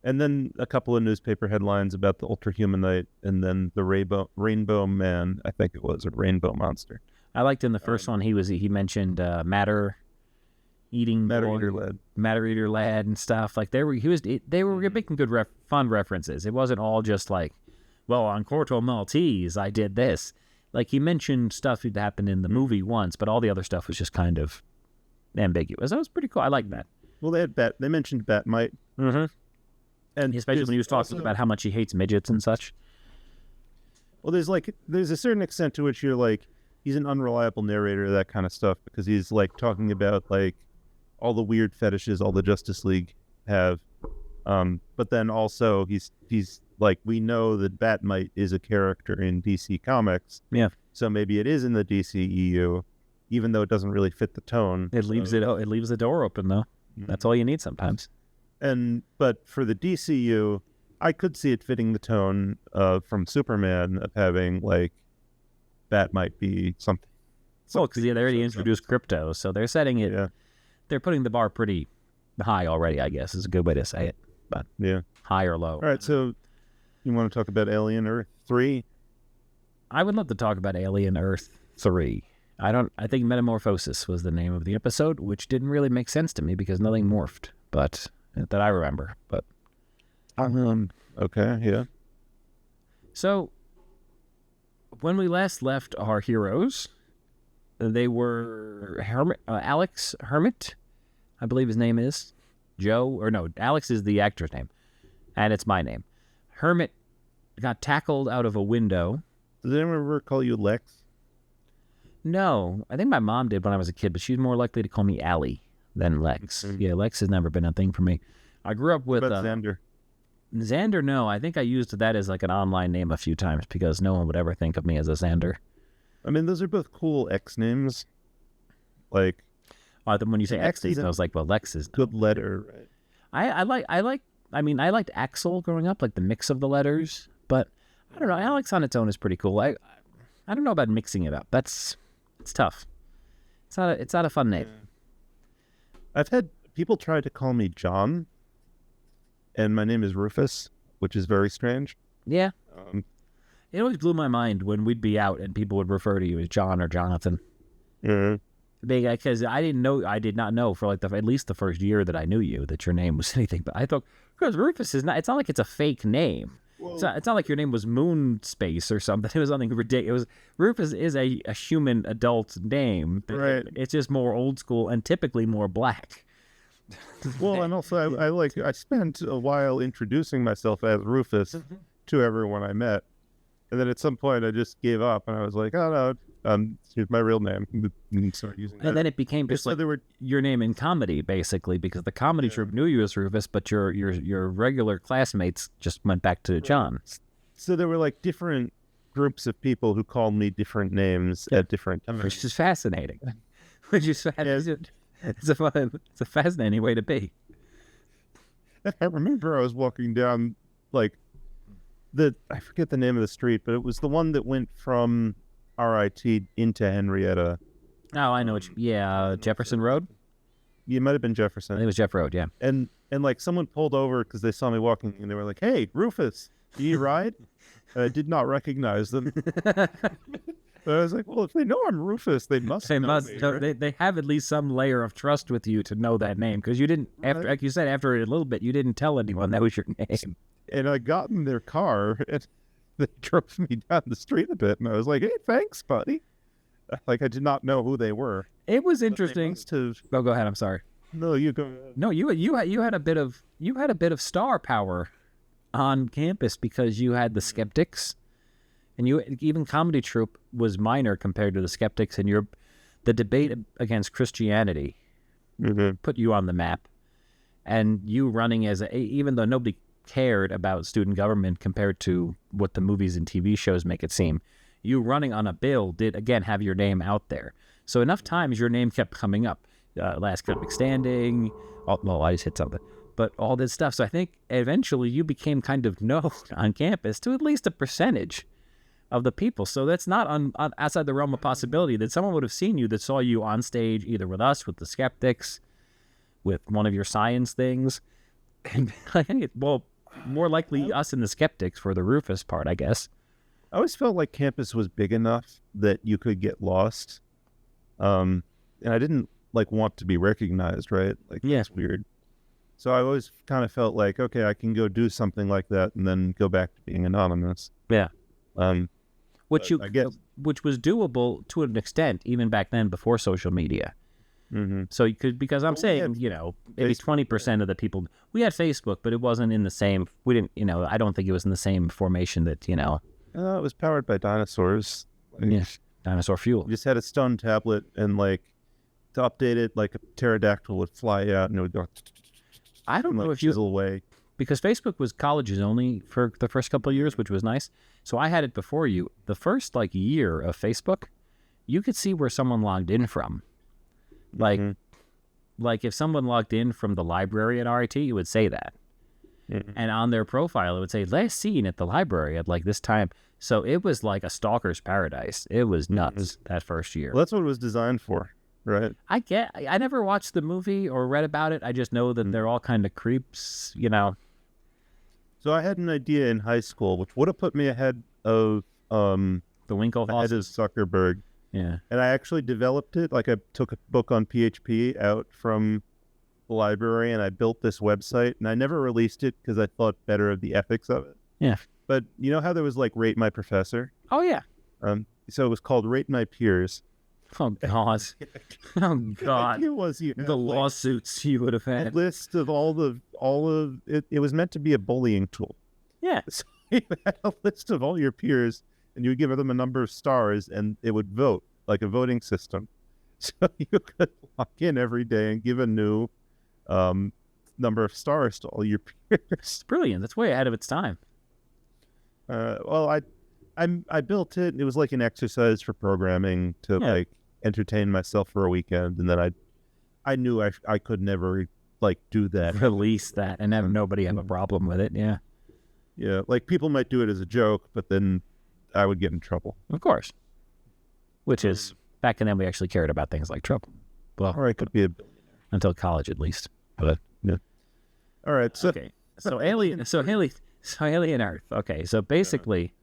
And then a couple of newspaper headlines about the Ultrahumanite, and then the Rainbow Man, I think it was, or Rainbow Monster. I liked in the first one he mentioned Matter Eater Lad and stuff. Like they were making good fun references. It wasn't all just like, well, on Corto Maltese I did this. Like he mentioned stuff that happened in the movie once, but all the other stuff was just kind of ambiguous. That was pretty cool. I like that. Well, they mentioned Batmite. Mm-hmm. And especially when he was talking about how much he hates midgets and such. Well, there's a certain extent to which you're like, he's an unreliable narrator, that kind of stuff, because he's like talking about like all the weird fetishes all the Justice League have. But then also he's like, we know that Batmite is a character in DC Comics. Yeah. So maybe it is in the DCEU, even though it doesn't really fit the tone. It leaves the door open though. Mm-hmm. That's all you need sometimes. But for the DCU, I could see it fitting the tone from Superman of having like Batmite be something. Well, because they already introduced crypto, so they're setting it. Yeah. They're putting the bar pretty high already, I guess is a good way to say it. But high or low. All right, so you want to talk about Alien Earth 3? I would love to talk about Alien Earth 3. I think Metamorphosis was the name of the episode, which didn't really make sense to me because nothing morphed, but that I remember. But okay, yeah. So when we last left our heroes, they were Alex Hermit, I believe his name is. Alex is the actor's name, and it's my name. Hermit got tackled out of a window. Does anyone ever call you Lex? No, I think my mom did when I was a kid, but she's more likely to call me Allie than Lex. Mm-hmm. Yeah, Lex has never been a thing for me. I grew up with... What about Xander? Xander, no. I think I used that as like an online name a few times because no one would ever think of me as a Xander. I mean, those are both cool X names. Like, When you say X, I was like, well, Lex is good letter, right? I liked Axel growing up, like the mix of the letters, but I don't know. Alex on its own is pretty cool. I don't know about mixing it up. It's tough. It's not a fun name. I've had people try to call me John, and my name is Rufus, which is very strange. Yeah. It always blew my mind when we'd be out and people would refer to you as John or Jonathan. Yeah. Because I did not know for like at least the first year that I knew you that your name was anything. But I thought, because Rufus is not, it's not like it's a fake name. It's not like your name was Moon Space or something. It was something ridiculous. Rufus is a human adult name. Right. It's just more old school and typically more black. Well, and also I spent a while introducing myself as Rufus to everyone I met. And then at some point I just gave up and I was like, oh no, here's my real name. And started using that. And then it became just like your name in comedy, basically, because the comedy troupe knew you as Rufus, but your regular classmates just went back to John. So there were like different groups of people who called me different names at different times. Which is fascinating. It's a fascinating way to be. I remember I was walking down like I forget the name of the street, but it was the one that went from RIT into Henrietta. Oh, I know. Jefferson Road? Yeah, it might have been Jefferson. I think it was Jeff Road, yeah. And like someone pulled over because they saw me walking and they were like, hey, Rufus, do you ride? And I did not recognize them. But I was like, well, if they know I'm Rufus, they must know me, right? They have at least some layer of trust with you to know that name because you didn't, like you said, after a little bit, you didn't tell anyone that was your name. And I got in their car and they drove me down the street a bit and I was like, hey, thanks, buddy. Like I did not know who they were. It was interesting. Oh, go ahead. I'm sorry. No, you go ahead. No, you had a bit of star power on campus because you had the skeptics, and even comedy troupe was minor compared to the skeptics, and the debate against Christianity put you on the map, and you running even though nobody cared about student government compared to what the movies and TV shows make it seem, you running on a bill did again have your name out there. So enough times your name kept coming up. Last Comic Standing. I just hit something. But all this stuff. So I think eventually you became kind of known on campus to at least a percentage of the people. So that's not outside the realm of possibility that someone would have seen you that saw you on stage either with us, with the skeptics, with one of your science things. And well, more likely us and the skeptics for the Rufus part, I guess. I always felt like campus was big enough that you could get lost. And I didn't want to be recognized, right? That's weird. So I always kind of felt like, okay, I can go do something like that and then go back to being anonymous. Yeah. Which was doable to an extent even back then before social media. Mm-hmm. So you could, because I'm saying, maybe 20% of the people, we had Facebook, but it wasn't in the same, we didn't, I don't think it was in the same formation that, it was powered by dinosaurs. Dinosaur fuel. You just had a stone tablet and to update it, like a pterodactyl would fly out and it would go. I don't know if chisel away. Because Facebook was colleges only for the first couple of years, which was nice. So I had it before you. The first year of Facebook, you could see where someone logged in from. Like if someone logged in from the library at RIT, it would say that. Mm-hmm. And on their profile, it would say, last seen at the library at this time. So it was like a stalker's paradise. It was nuts that first year. Well, that's what it was designed for, right? I never watched the movie or read about it. I just know that they're all kind of creeps, So I had an idea in high school, which would have put me ahead of the Winklevoss. Ahead of Zuckerberg. Yeah. And I actually developed it. I took a book on PHP out from the library and I built this website and I never released it because I thought better of the ethics of it. Yeah. But you know how there was Rate My Professor? Oh, yeah. So it was called Rate My Peers. Oh, God. Oh, God. It was the lawsuits you would have had. A list of all of it. It was meant to be a bullying tool. Yeah. So you had a list of all your peers and you would give them a number of stars and it would vote, like a voting system. So you could log in every day and give a new number of stars to all your peers. It's brilliant. That's way ahead of its time. Well, I built it. It was like an exercise for programming to like entertain myself for a weekend, and then I knew I could never like do that. Release that and have nobody have a problem with it. Yeah. Yeah, like people might do it as a joke, but then I would get in trouble. Of course. Which is, back in then, we actually cared about things like trouble. Well, or I could be a billionaire. Until college, at least. But, yeah. All right. So, okay. So Alien Earth. Okay. So basically,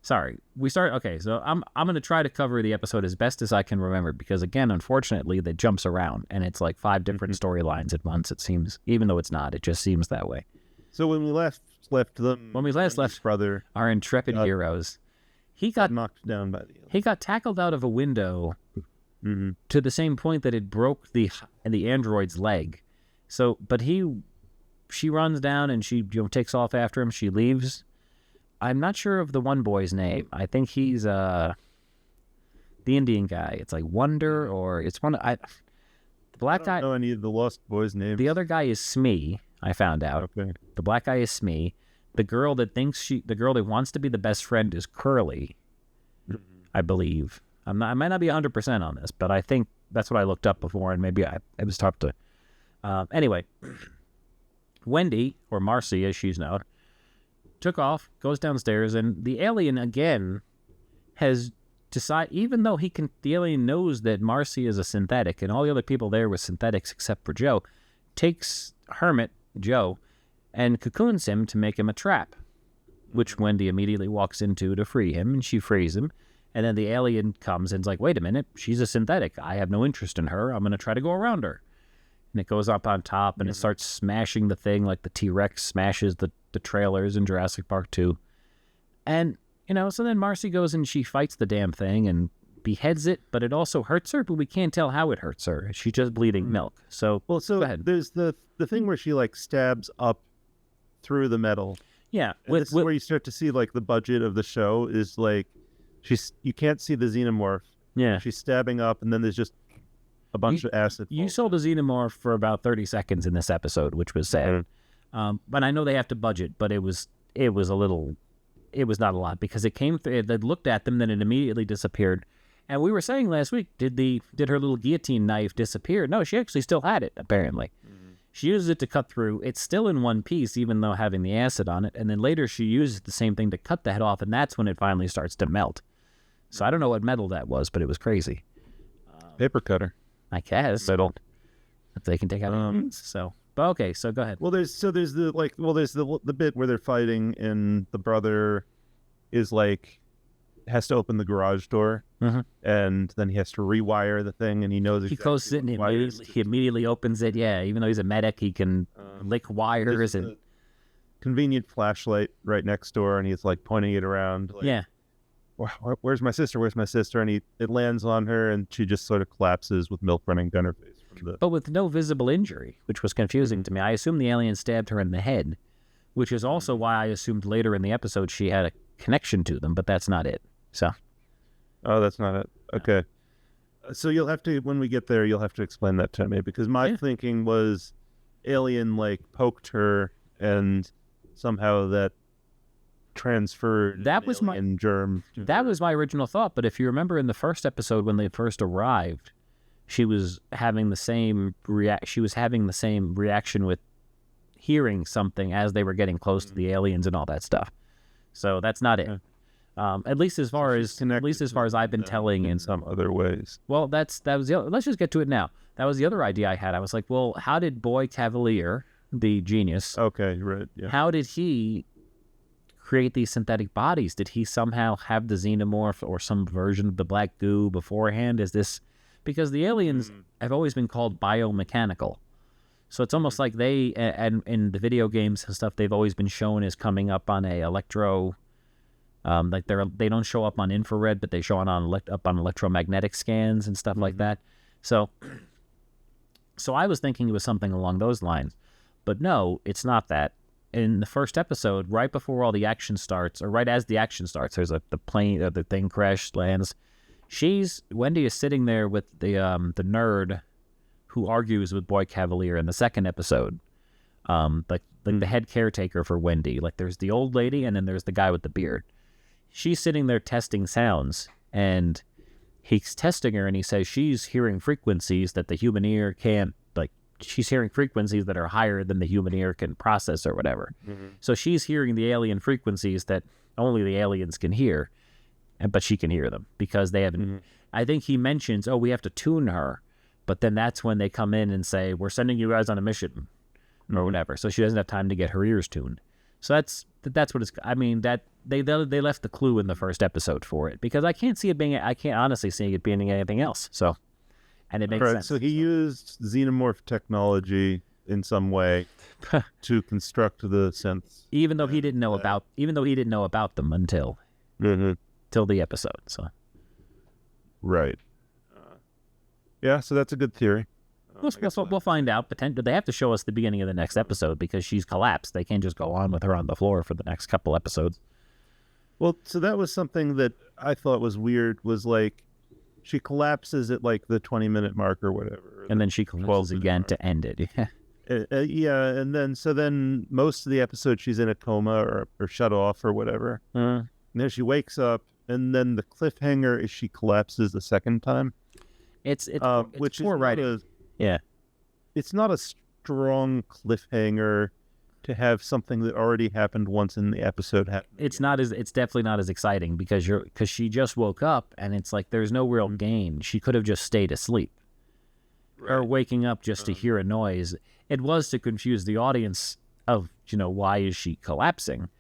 sorry, we start. Okay. So I'm going to try to cover the episode as best as I can remember, because again, unfortunately, that jumps around and it's like 5 different storylines at once. It seems, even though it's not, it just seems that way. So when we last left them, brother, our intrepid heroes, he got knocked down by the alien. He got tackled out of a window to the same point that it broke the android's leg. So, but she runs down and she takes off after him. She leaves. I'm not sure of the one boy's name. I think he's the Indian guy. It's like Wonder, or it's one. The black guy. I don't know any of the Lost Boys' names. The other guy is Smee. I found out. Okay. The black guy is Smee. The girl that wants to be the best friend is Curly, I believe. I might not be 100% on this, but I think that's what I looked up before, and maybe I was tough to. Anyway, Wendy, or Marcy as she's known, took off, goes downstairs, and the alien again has decided, even though the alien knows that Marcy is a synthetic, and all the other people there were synthetics except for Joe, takes Hermit Joe and cocoons him to make him a trap, which Wendy immediately walks into to free him, and she frees him. And then the alien comes and is like, wait a minute, she's a synthetic. I have no interest in her. I'm going to try to go around her. And it goes up on top, and it starts smashing the thing like the T-Rex smashes the trailers in Jurassic Park 2. And, so then Marcy goes and she fights the damn thing and beheads it, but it also hurts her, but we can't tell how it hurts her. She's just bleeding milk. So, go ahead. There's the thing where she like stabs up through the metal. Yeah. This is where you start to see like the budget of the show is like, you can't see the xenomorph. Yeah. She's stabbing up, and then there's just a bunch of acid. You saw the xenomorph for about 30 seconds in this episode, which was sad. But I know they have to budget, but it was not a lot, because it came through, it looked at them, then it immediately disappeared. And we were saying last week, did her little guillotine knife disappear? No, she actually still had it, apparently. She uses it to cut through. It's still in one piece, even though having the acid on it. And then later she uses the same thing to cut the head off, and that's when it finally starts to melt. So I don't know what metal that was, but it was crazy. Paper cutter, I guess. Metal. If they can take out so. But okay, so go ahead. Well, there's the bit where they're fighting, and the brother is like has to open the garage door, and then he has to rewire the thing, and he knows exactly he closes it and he immediately opens it. Yeah, even though he's a medic, he can lick wires and convenient flashlight right next door, and he's like pointing it around. Like, yeah. Where's my sister? Where's my sister? And it lands on her, and she just sort of collapses with milk running down her face. But with no visible injury, which was confusing to me. I assumed the alien stabbed her in the head, which is also why I assumed later in the episode she had a connection to them, but that's not it. So. Oh, that's not it. Okay. So you'll have to, when we get there, you'll have to explain that to me, because my thinking was alien like poked her, and somehow that transferred germ. That was my original thought, but if you remember in the first episode when they first arrived, she was having the same reaction with hearing something as they were getting close to the aliens and all that stuff. So that's not it. At least as far as I've been telling in some other ways. Well, let's just get to it now. That was the other idea I had. I was like, well, how did Boy Cavalier, the genius, okay, right, yeah, how did he create these synthetic bodies? Did he somehow have the xenomorph or some version of the black goo beforehand? Is this because the aliens have always been called biomechanical, so it's almost like they, and in the video games and stuff, they've always been shown as coming up on a electro, like they don't show up on infrared, but they show up on electromagnetic scans and stuff like that. So I was thinking it was something along those lines, but no, it's not that. In the first episode, right before all the action starts, or right as the action starts, there's the plane, the thing crash lands. Wendy is sitting there with the nerd who argues with Boy Cavalier in the second episode, like the head caretaker for Wendy. Like there's the old lady and then there's the guy with the beard. She's sitting there testing sounds, and he's testing her, and he says she's hearing frequencies that the human ear can't, like, she's hearing frequencies that are higher than the human ear can process or whatever. So she's hearing the alien frequencies that only the aliens can hear, but she can hear them because they haven't. I think he mentions, we have to tune her, but then that's when they come in and say, we're sending you guys on a mission or whatever. So she doesn't have time to get her ears tuned. So that's what it's. I mean, that they left the clue in the first episode for it, because I can't honestly see it being anything else. So, and it makes sense. So he used xenomorph technology in some way to construct the synths, even though he didn't know about them until till the episode. So, right. Yeah. So that's a good theory. We'll find out. They have to show us the beginning of the next episode because she's collapsed. They can't just go on with her on the floor for the next couple episodes. Well, so that was something that I thought was weird, was like she collapses at like the 20-minute mark or whatever. And then she collapses again to end it. Yeah. And then most of the episode she's in a coma or shut off or whatever. And then she wakes up, and then the cliffhanger is she collapses the second time. It's which poor writing. Yeah. It's not a strong cliffhanger to have something that already happened once in the episode happen. It's definitely not as exciting because she just woke up, and it's like there's no real gain. She could have just stayed asleep. Right. Or waking up just to hear a noise. It was to confuse the audience of, why is she collapsing,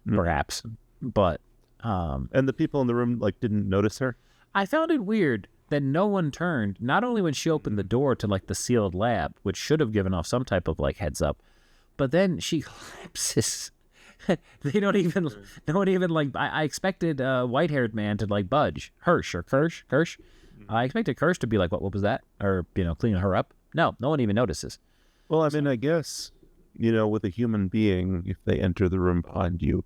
perhaps. But and the people in the room didn't notice her. I found it weird that no one turned, not only when she opened the door to the sealed lab, which should have given off some type of heads up, but then she collapses. No one even I expected a white-haired man to budge. Kirsch. I expected Kirsch to be like, what was that? Or, clean her up. No one even notices. Well, I mean, I guess, with a human being, if they enter the room behind you,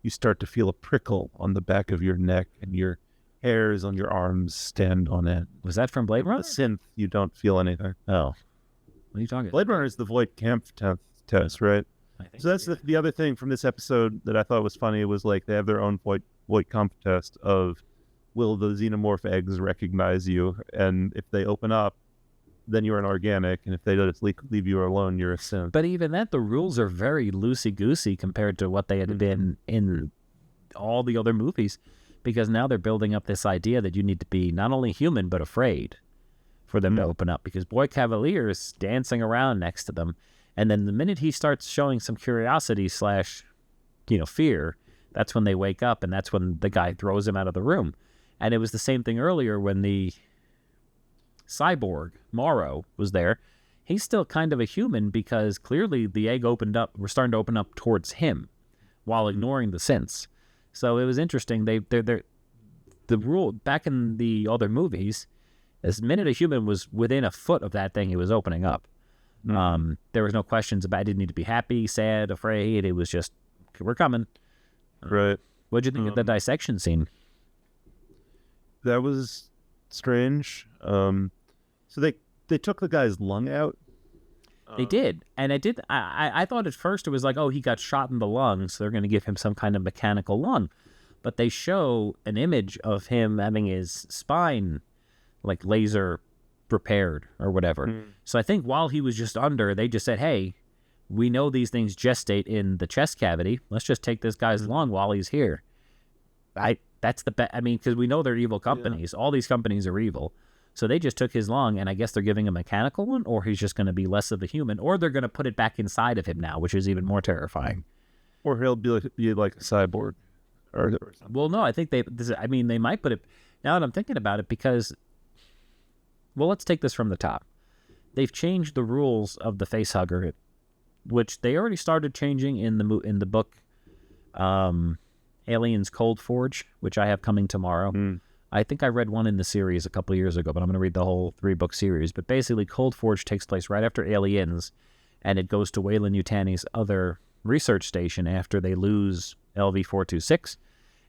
you start to feel a prickle on the back of your neck, and your hairs on your arms stand on end. Was that from Blade Runner? The synth, you don't feel anything. Oh. What are you talking about? Blade Runner is the Voight-Kampff test, right? I think so that's the other thing from this episode that I thought was funny was they have their own Voight-Kampff test of, will the xenomorph eggs recognize you? And if they open up, then you're an organic, and if they just leave you alone, you're a synth. But even that, the rules are very loosey-goosey compared to what they had been in all the other movies. Because now they're building up this idea that you need to be not only human, but afraid for them to open up. Because Boy Cavalier is dancing around next to them. And then the minute he starts showing some curiosity / fear, that's when they wake up, and that's when the guy throws him out of the room. And it was the same thing earlier when the cyborg, Morrow, was there. He's still kind of a human because clearly the egg we're starting to open up towards him while ignoring the synths. So it was interesting. The rule back in the other movies, as minute a human was within a foot of that thing, it was opening up. There was no questions about. I didn't need to be happy, sad, afraid. It was just, we're coming. Right. What'd you think of the dissection scene? That was strange. So they took the guy's lung out. They did, and I thought at first it was he got shot in the lung, so they're going to give him some kind of mechanical lung. But they show an image of him having his spine, laser repaired or whatever. So I think while he was just under, they just said, hey, we know these things gestate in the chest cavity. Let's just take this guy's lung while he's here. That's the best. I mean, because we know they're evil companies. Yeah. All these companies are evil. So they just took his lung, and I guess they're giving him a mechanical one, or he's just going to be less of a human, or they're going to put it back inside of him now, which is even more terrifying. Or he'll be like a cyborg. Or something. Well, no, I think they might put it, now that I'm thinking about it, because, well, let's take this from the top. They've changed the rules of the facehugger, which they already started changing in the book Aliens Cold Forge, which I have coming tomorrow. I think I read one in the series a couple of years ago, but I'm going to read the whole 3-book series. But basically, Cold Forge takes place right after Aliens, and it goes to Weyland-Yutani's other research station after they lose LV-426,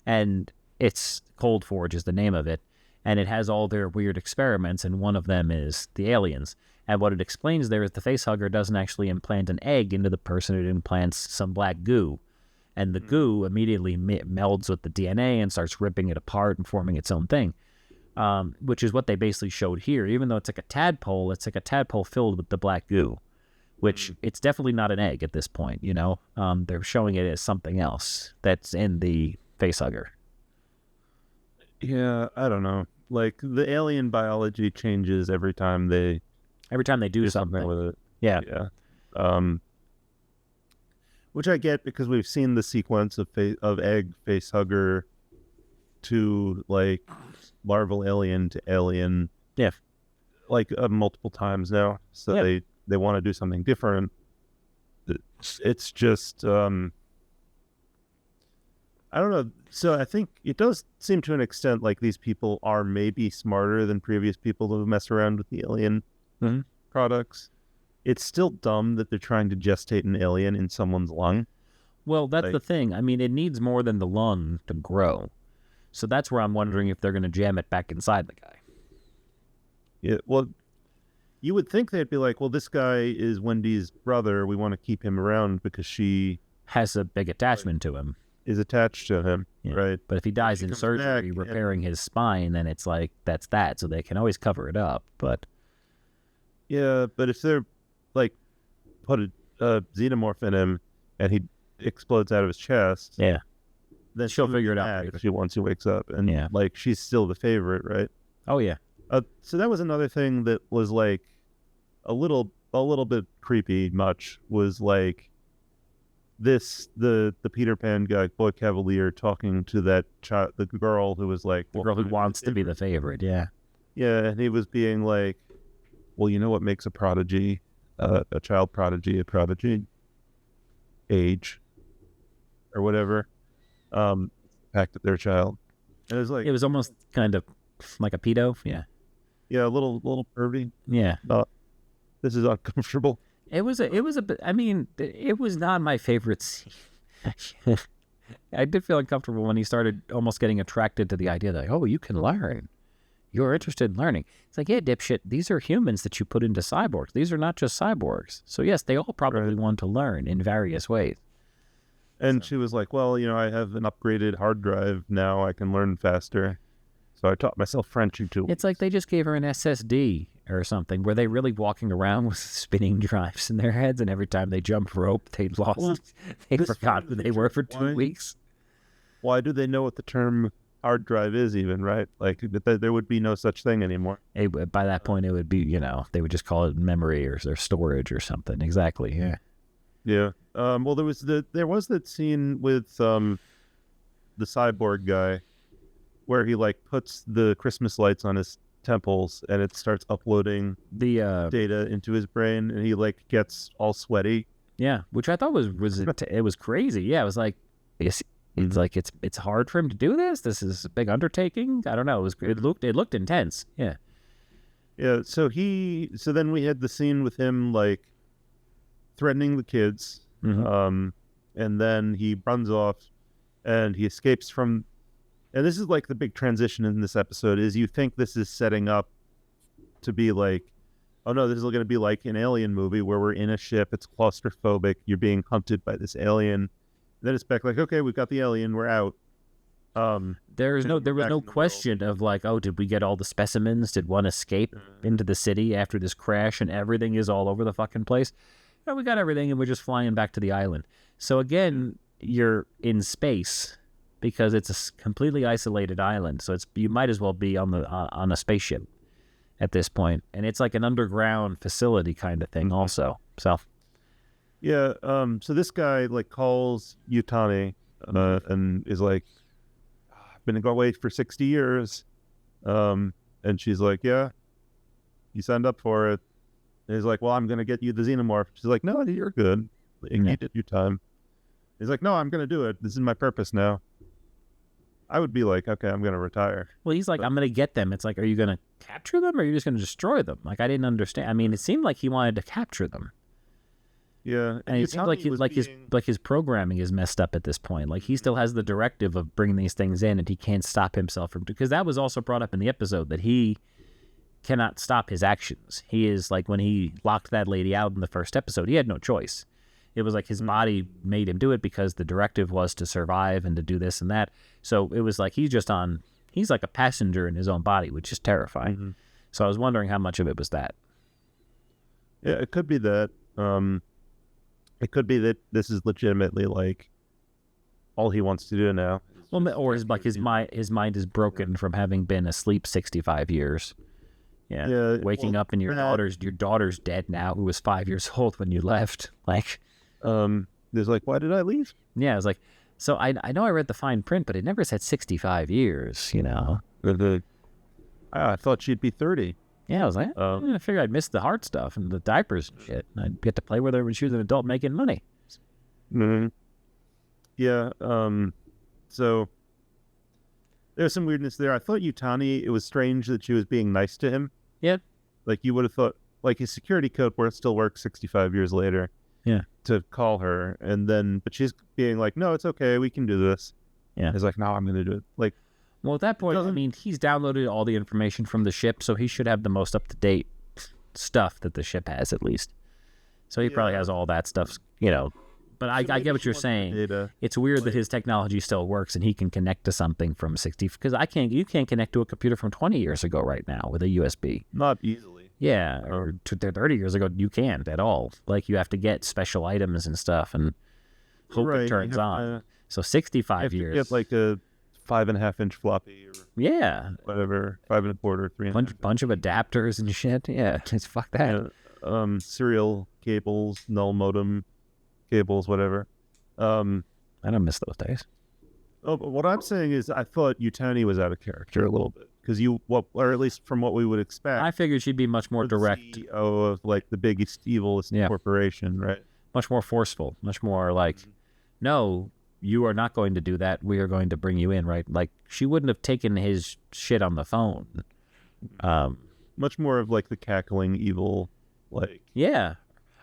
and it's Cold Forge is the name of it. and it has all their weird experiments, and one of them is the aliens. And what it explains there is the facehugger doesn't actually implant an egg into the person, it implants some black goo. And the goo immediately melds with the DNA and starts ripping it apart and forming its own thing, which is what they basically showed here. Even though it's like a tadpole filled with the black goo, which it's definitely not an egg at this point, you know? They're showing it as something else that's in the facehugger. Yeah, I don't know. Like, the alien biology changes every time they do something with it. Yeah. Which I get because we've seen the sequence of egg facehugger to like larval alien to alien. Yeah. Like multiple times now. So they want to do something different. It's just I don't know. So I think it does seem to an extent like these people are maybe smarter than previous people who mess around with the alien products. It's still dumb that they're trying to gestate an alien in someone's lung. Well, that's the thing. I mean, it needs more than the lung to grow. So that's where I'm wondering if they're going to jam it back inside the guy. Yeah, well, you would think they'd be like, well, this guy is Wendy's brother. We want to keep him around because she has a big attachment to him. Is attached to him, right? But if he dies in surgery repairing his spine, then it's like, that's that. So they can always cover it up. But yeah, but if they're like put a xenomorph in him and he explodes out of his chest, then she'll figure it out once he wakes up, and like she's still the favorite, right? Oh yeah. So that was another thing that was like a little bit creepy. Much was like the Peter Pan guy, Boy Cavalier, talking to that child, the girl who was like the girl who wants to be the favorite. Yeah, and he was being like, well, you know what makes a prodigy, a child prodigy, a prodigy? Age, or whatever. Fact that they're a child. And it was like, it was almost kind of like a pedo. Yeah, a little pervy. Yeah. This is uncomfortable. It was a bit. I mean, it was not my favorite scene. I did feel uncomfortable when he started almost getting attracted to the idea that, oh, you can learn. You're interested in learning. It's like, yeah, dipshit, these are humans that you put into cyborgs. These are not just cyborgs. So yes, they all probably want to learn in various ways. And she was like, well, you know, I have an upgraded hard drive now. I can learn faster. So I taught myself French in 2 weeks. It's like they just gave her an SSD or something. Were they really walking around with spinning drives in their heads, and every time they jumped rope, they forgot who they were for 2 weeks? Why do they know what the term hard drive is even, right? Like, there would be no such thing anymore. By that point, it would be, you know, they would just call it memory or storage or something. Exactly, yeah. Yeah. Well, there was that scene with the cyborg guy where he like puts the Christmas lights on his temples and it starts uploading the data into his brain, and he like gets all sweaty. Yeah, which I thought it was crazy. Yeah, it was like it's like it's hard for him to do this. This is a big undertaking. I don't know. It looked intense. Yeah. Yeah. So then we had the scene with him like threatening the kids, and then he runs off and he escapes from. And this is like the big transition in this episode is you think this is setting up to be like, oh no, this is going to be like an alien movie where we're in a ship, it's claustrophobic, you're being hunted by this alien. And then it's back like, okay, we've got the alien, we're out. There was no question of like, oh, did we get all the specimens? Did one escape into the city after this crash and everything is all over the fucking place? No, we got everything and we're just flying back to the island. So again, you're in space because it's a completely isolated island. So you might as well be on a spaceship at this point. And it's like an underground facility kind of thing also. So yeah, so this guy like calls Yutani and is like, I've been away for 60 years. And she's like, yeah, you signed up for it. And he's like, well, I'm going to get you the xenomorph. She's like, no, you're good. You did your time. He's like, no, I'm going to do it. This is my purpose now. I would be like, okay, I'm going to retire. Well, he's like, I'm going to get them. It's like, are you going to capture them or are you just going to destroy them? Like, I didn't understand. I mean, it seemed like he wanted to capture them. Yeah, And it seems like his programming is messed up at this point. Like he still has the directive of bringing these things in, and he can't stop himself from, because that was also brought up in the episode that he cannot stop his actions. He is like, when he locked that lady out in the first episode, he had no choice. It was like his body made him do it because the directive was to survive and to do this and that. So it was like he's like a passenger in his own body, which is terrifying. Mm-hmm. So I was wondering how much of it was that. Yeah, it could be that. It could be that this is legitimately like all he wants to do now. Well, or his mind is broken from having been asleep 65 years. Yeah, waking up and your daughter's dead now, who was 5 years old when you left. Like, there's like, why did I leave? Yeah, it's like, so I know I read the fine print, but it never said 65 years. You know, I thought she'd be 30. Yeah, I was like, I figured I'd miss the hard stuff and the diapers and shit. And I'd get to play with her when she was an adult making money. Mm-hmm. Yeah. So there's some weirdness there. I thought Yutani, it was strange that she was being nice to him. Yeah. Like you would have thought, like his security code still works 65 years later. Yeah. To call her, but she's being like, no, it's okay, we can do this. Yeah. He's like, no, I'm going to do it. Like. Well, at that point, I mean, he's downloaded all the information from the ship, so he should have the most up-to-date stuff that the ship has, at least. So he probably has all that stuff, you know. But I get what you're saying. It's weird that his technology still works and he can connect to something from 60, because you can't connect to a computer from 20 years ago right now with a USB. Not easily. Yeah, or 30 years ago, you can't at all. Like, you have to get special items and stuff and hope it turns on. So 65 years. Get like a 5.5-inch floppy or whatever, 5 1/4, 3. Bunch of adapters and shit. Yeah, it's fuck that. Serial cables, null modem cables, whatever. I don't miss those days. Oh, but what I'm saying is, I thought Yutani was out of character a little bit because or at least from what we would expect. I figured she'd be much more direct. CEO of like the biggest, evilest corporation, right? Much more forceful, much more like, no, you are not going to do that. We are going to bring you in, right? Like, she wouldn't have taken his shit on the phone. Much more of like the cackling evil, like. Yeah.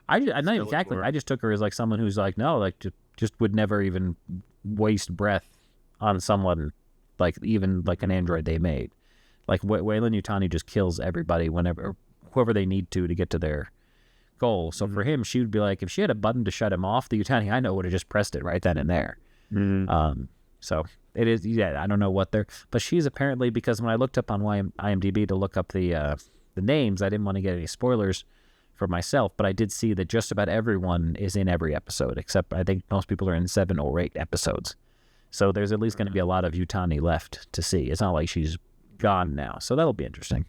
I just took her as like someone who's like, no, like just would never even waste breath on someone, like even like an android they made. Like Weyland Yutani just kills everybody whoever they need to get to their goal. So for him, she would be like, if she had a button to shut him off, the Yutani I know would have just pressed it right then and there. So it is, I don't know what but she's apparently, because when I looked up on IMDb to look up the names, I didn't want to get any spoilers for myself, but I did see that just about everyone is in every episode, except I think most people are in 7 or 8 episodes. So there's at least going to be a lot of Yutani left to see. It's not like she's gone now, so that'll be interesting.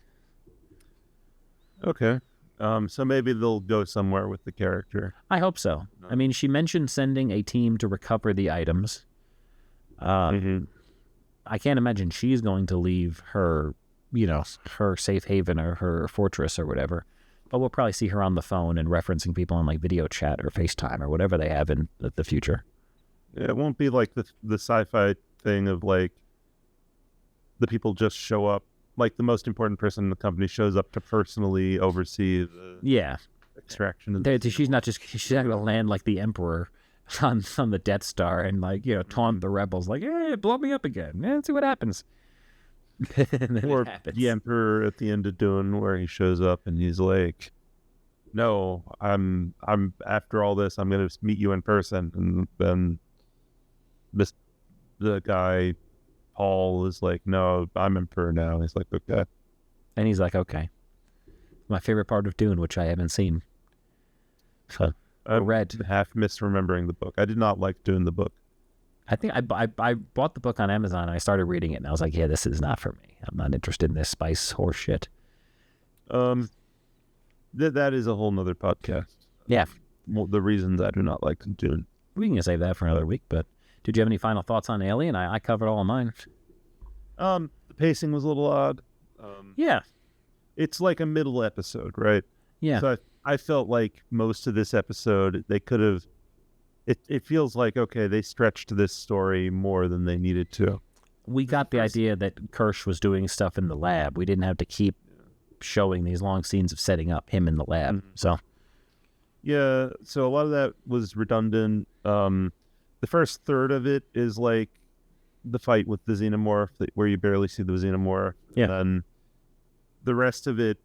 Okay. So maybe they'll go somewhere with the character. I hope so. I mean, she mentioned sending a team to recover the items. I can't imagine she's going to leave her, her safe haven or her fortress or whatever. But we'll probably see her on the phone and referencing people on like video chat or FaceTime or whatever they have in the future. Yeah, it won't be like the sci-fi thing of like the people just show up. Like the most important person in the company shows up to personally oversee the extraction. She's not going to land like the Emperor on the Death Star and like, taunt the rebels like, hey, blow me up again. Let's see what happens. Or the Emperor at the end of Dune, where he shows up and he's like, no, I'm after all this, I'm going to meet you in person. And then the guy Paul is like, no, I'm Emperor now. He's like, okay. And he's like, okay. My favorite part of Dune, which I haven't seen. So I'm read. Half misremembering the book. I did not like Dune the book. I think I bought the book on Amazon and I started reading it and I was like, yeah, this is not for me. I'm not interested in this spice horse shit. That is a whole nother podcast. Yeah. Well, the reasons I do not like Dune. We can save that for another week, but did you have any final thoughts on Alien? I covered all of mine. The pacing was a little odd. Yeah. It's like a middle episode, right? Yeah. So I felt like most of this episode, they could have... It feels like, okay, they stretched this story more than they needed to. We got the idea that Kirsch was doing stuff in the lab. We didn't have to keep showing these long scenes of setting up him in the lab. So, Yeah, so a lot of that was redundant. The first third of it is like the fight with the xenomorph, where you barely see the xenomorph. Yeah. And then the rest of it,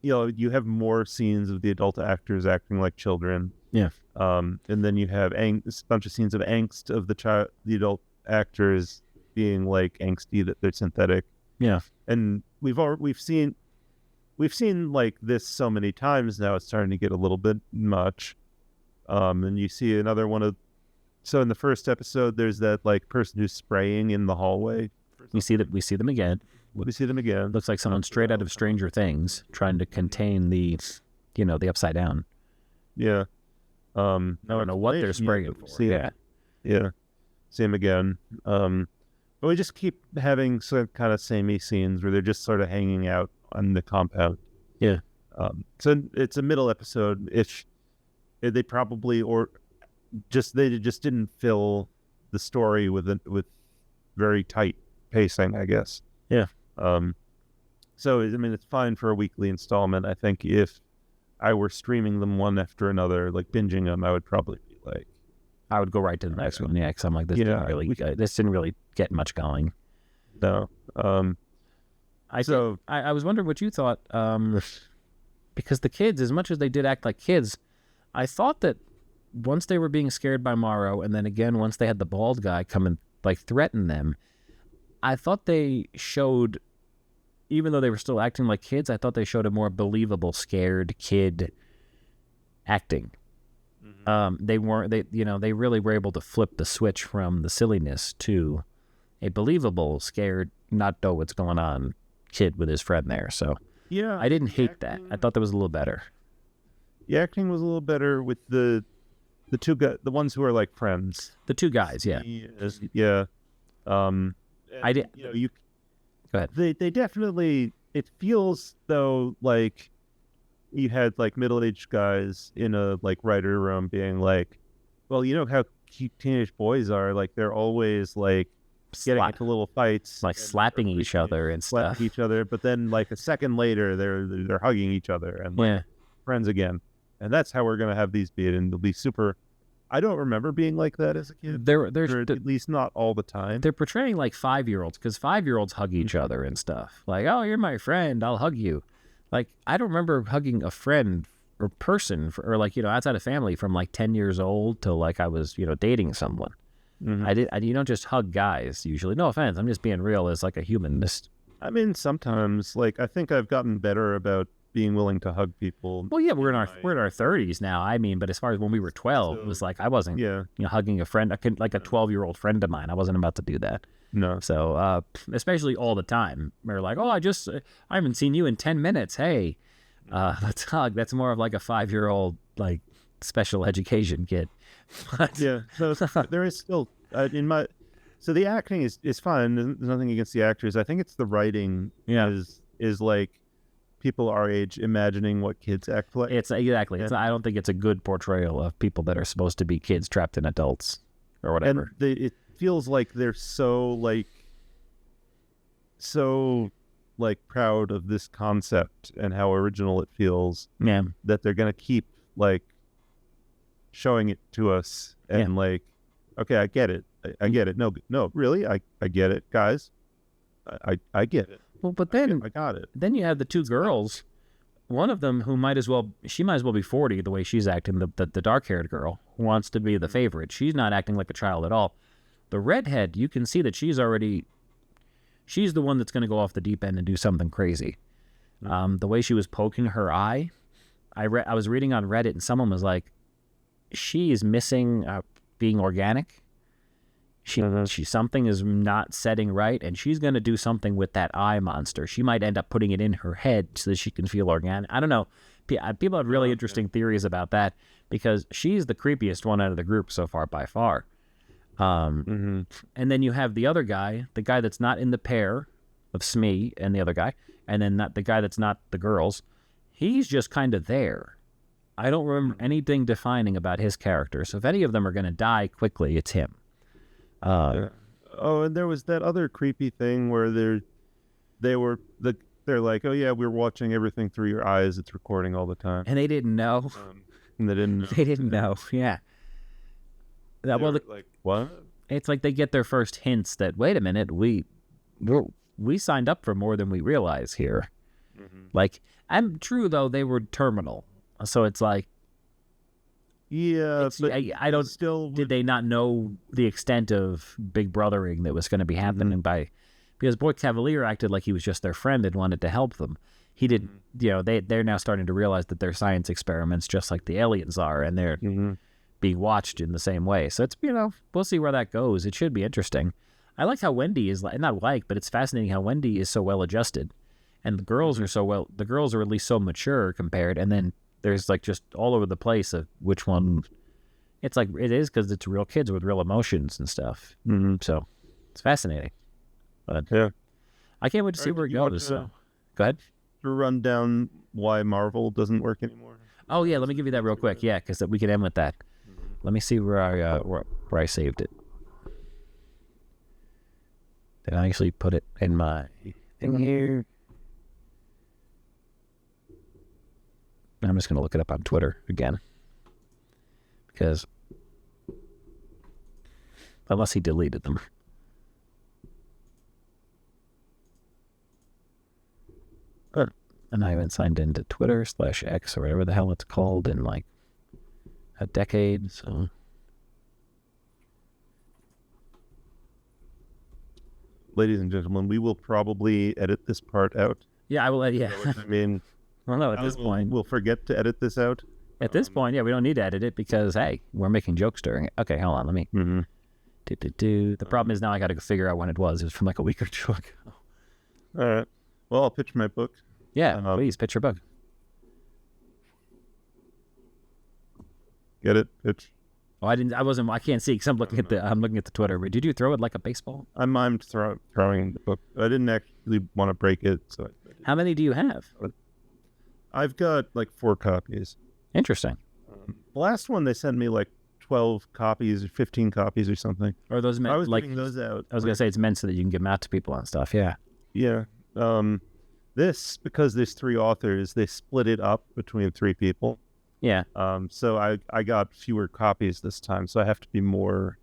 you have more scenes of the adult actors acting like children. Yeah. And then you have a bunch of scenes of angst of the adult actors being like angsty that they're synthetic. Yeah. And we've seen like this so many times now, it's starting to get a little bit much. And you see another one of, so in the first episode, there's that like person who's spraying in the hallway. We see them again. We see them again. Looks like someone straight out of Stranger Things trying to contain the upside down. Yeah. I don't know what they're spraying for. See him again. But we just keep having some kind of samey scenes where they're just sort of hanging out on the compound. Yeah. So it's a middle episode ish. They probably they just didn't fill the story with very tight pacing, I guess. Yeah. So I mean, it's fine for a weekly installment. I think if I were streaming them one after another, like binging them, I would probably be like, I would go right to the next one. Yeah, because I'm like, this didn't really get much going. No. I was wondering what you thought, because the kids, as much as they did act like kids, I thought that once they were being scared by Morrow, and then again once they had the bald guy come and like threaten them, I thought they showed, even though they were still acting like kids, I thought they showed a more believable scared kid acting. They really were able to flip the switch from the silliness to a believable, scared, not know what's going on kid with his friend there. So yeah, I didn't hate that. I thought that was a little better. The acting was a little better with the two guys, the ones who are like friends. The two guys, yeah. Yeah. I did. You go ahead. They definitely. It feels though like you had like middle-aged guys in a like writer room being like, well, you know how cute teenage boys are. Like they're always like getting into little fights, like slapping each other and stuff. Slapping each other, but then like a second later, they're hugging each other and like, friends again. And that's how we're gonna have these be, and they'll be super. I don't remember being like that as a kid. They're at least not all the time. They're portraying like 5-year-olds, because 5-year-olds hug each other and stuff. Like, oh, you're my friend, I'll hug you. Like, I don't remember hugging a friend or person or like, outside of family from like 10 years old till like I was, dating someone. Mm-hmm. You don't just hug guys usually. No offense, I'm just being real as like a human. I mean, sometimes like I think I've gotten better about being willing to hug people. Well, yeah, we're in our 30s now. I mean, but as far as when we were 12, it was like I wasn't hugging a friend, like a 12-year-old friend of mine. I wasn't about to do that. No. So, especially all the time. We're like, oh, I haven't seen you in 10 minutes. Hey, let's hug. That's more of like a 5-year-old, like, special education kid. But, yeah. So there is still, so the acting is fine. There's nothing against the actors. I think it's the writing is like people our age imagining what kids act like. It's exactly. I don't think it's a good portrayal of people that are supposed to be kids trapped in adults or whatever. And it feels like they're so proud of this concept and how original it feels. Yeah. That they're gonna keep like showing it to us and like, okay, I get it. I get it. No, really, I get it, guys. I get it. Well, but then I got it. Then you have the two girls. One of them who might as well be 40 the way she's acting. The dark-haired girl who wants to be the favorite. She's not acting like a child at all. The redhead, you can see that she's the one that's going to go off the deep end and do something crazy. The way she was poking her eye, I was reading on Reddit and someone was like, she is missing being organic. She something is not setting right, and she's going to do something with that eye monster. She might end up putting it in her head so that she can feel organic. I don't know. People have really interesting theories about that because she's the creepiest one out of the group so far by far. And then you have the other guy, the guy that's not in the pair of Smee and the other guy, and then the guy that's not the girls. He's just kind of there. I don't remember anything defining about his character. So if any of them are going to die quickly, it's him. And there was that other creepy thing where they're like, oh yeah, we're watching everything through your eyes. It's recording all the time. And they didn't know. And they didn't know. They didn't know. Yeah. They Well, were like, what? it's like they get their first hints that, wait a minute, we signed up for more than we realize here. Mm-hmm. Like, I'm true though, they were terminal, so it's like, Yeah, but I don't. still. Did they not know the extent of big brothering that was going to be happening because Boy Cavalier acted like he was just their friend and wanted to help them. He didn't. They're now starting to realize that they're science experiments, just like the aliens are, and they're being watched in the same way. So it's we'll see where that goes. It should be interesting. I like how Wendy is but it's fascinating how Wendy is so well adjusted, and the girls are the girls are at least so mature compared, and then there's like just all over the place of which one. It's like it is because it's real kids with real emotions and stuff. So it's fascinating. But Yeah. I can't wait to see where it goes. So go ahead. To run down why Marvel doesn't work anymore. Oh yeah, let me give you that real quick. Yeah, because we can end with that. Let me see where I saved it. Did I actually put it in my thing here? I'm just gonna look it up on Twitter again, because unless he deleted them. And I haven't signed into Twitter/X or whatever the hell it's called in like a decade, so. Ladies and gentlemen, we will probably edit this part out. Yeah, I will. Yeah. I mean, well, no, at this point. We'll forget to edit this out. At this point, yeah, we don't need to edit it because, hey, we're making jokes during it. Okay, hold on, let me. The problem is now I got to figure out when it was. It was from like a week or two ago. All right. Well, I'll pitch my book. Yeah, please, pitch your book. Get it? Pitch. Oh, I can't see because I'm looking at the Twitter. Did you throw it like a baseball? I mimed throwing the book. I didn't actually want to break it. So how many do you have? I've got like 4 copies. Interesting. The last one they sent me like 12 copies or 15 copies or something. Or those meant I was like giving those out. I was gonna say it's meant so that you can give them out to people and stuff. Yeah. Yeah. This, because there's 3 authors, they split it up between 3 people. Yeah. So I got fewer copies this time, so I have to be more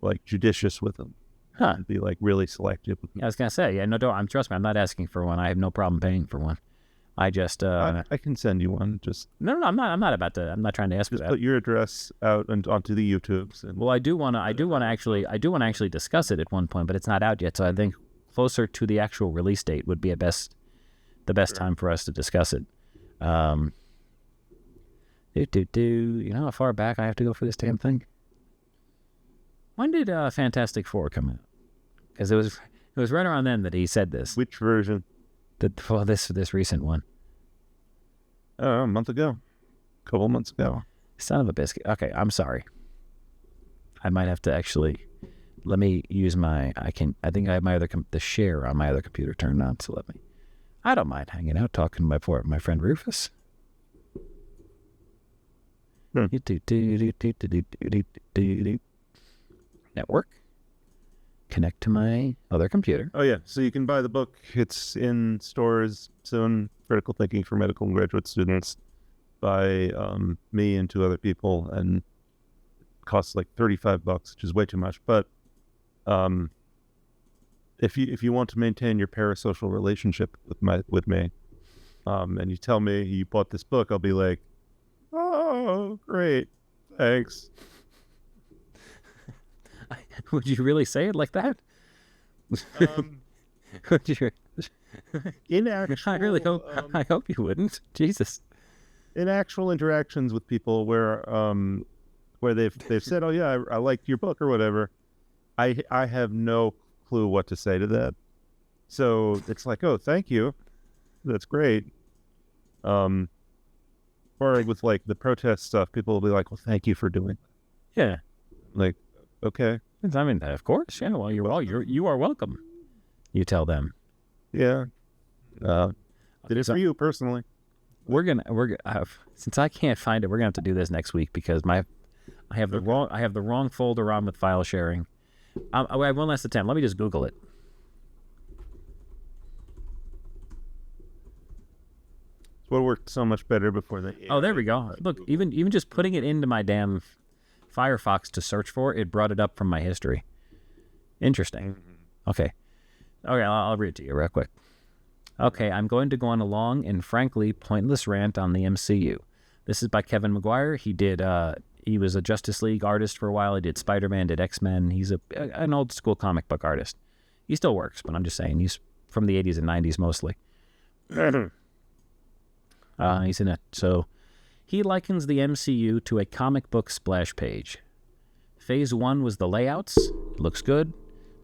like judicious with them. Huh. And be like really selective with them. Yeah, I was gonna say, yeah, no, don't. Trust me, I'm not asking for one. I have no problem paying for one. I just I can send you one. Just no, I'm not trying to ask for just that. put your address out and onto the YouTubes. And Well, I do want to actually discuss it at one point, but it's not out yet. So I think closer to the actual release date would be the best time for us to discuss it. You know how far back I have to go for this damn thing? When did Fantastic Four come out? Because it was right around then that he said this. Which version? This recent one. A month ago. A couple months ago. Son of a biscuit. Okay, I'm sorry. I might have to actually. Let me use my. I think I have my the share on my other computer turned on. So let me. I don't mind hanging out talking to my friend Rufus. Network. Connect to my other computer. Oh yeah, so you can buy the book. It's in stores soon. Critical Thinking for Medical and Graduate Students by me and 2 other people, and it costs like $35, which is way too much. But if you want to maintain your parasocial relationship with me, and you tell me you bought this book, I'll be like, oh, great, thanks. Would you really say it like that? Would you? In actual, I really hope. I hope you wouldn't. Jesus. In actual interactions with people where they've said, oh yeah, I liked your book or whatever, I have no clue what to say to that. So it's like, oh, thank you, that's great. Or with like the protest stuff, people will be like, well, thank you for doing that. Yeah. Like, okay. I mean, of course. Yeah. Well, you are welcome. You tell them. Yeah. Did it for you personally. We're gonna since I can't find it, we're gonna have to do this next week because I have the wrong folder on with file sharing. I have one last attempt. Let me just Google it. It's what worked so much better before they. Oh, there we go. Look, even just putting it into my damn Firefox to search for it brought it up from my history. Interesting. Okay, I'll read it to you real quick. Okay, I'm going to go on a long and frankly pointless rant on the MCU. This is by Kevin Maguire. He was a Justice League artist for a while. He did Spider-Man, did X-Men. He's an old school comic book artist. He still works, but I'm just saying he's from the 80s and 90s mostly. He's in it. So he likens the MCU to a comic book splash page. Phase 1 was the layouts. It looks good.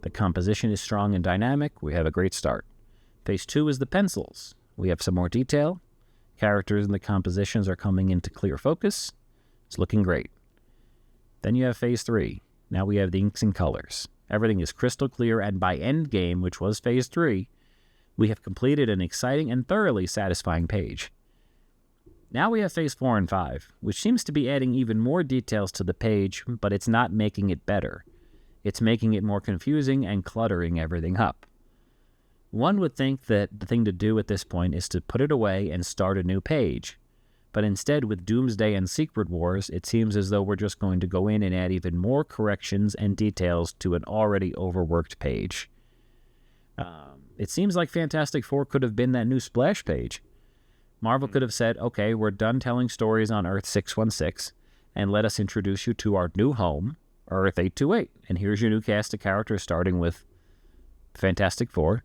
The composition is strong and dynamic. We have a great start. Phase 2 is the pencils. We have some more detail. Characters and the compositions are coming into clear focus. It's looking great. Then you have Phase 3. Now we have the inks and colors. Everything is crystal clear, and by Endgame, which was Phase 3, we have completed an exciting and thoroughly satisfying page. Now we have Phase 4 and 5, which seems to be adding even more details to the page, but it's not making it better. It's making it more confusing and cluttering everything up. One would think that the thing to do at this point is to put it away and start a new page. But instead, with Doomsday and Secret Wars, it seems as though we're just going to go in and add even more corrections and details to an already overworked page. It seems like Fantastic Four could have been that new splash page. Marvel could have said, okay, we're done telling stories on Earth 616, and let us introduce you to our new home, Earth 828. And here's your new cast of characters, starting with Fantastic Four.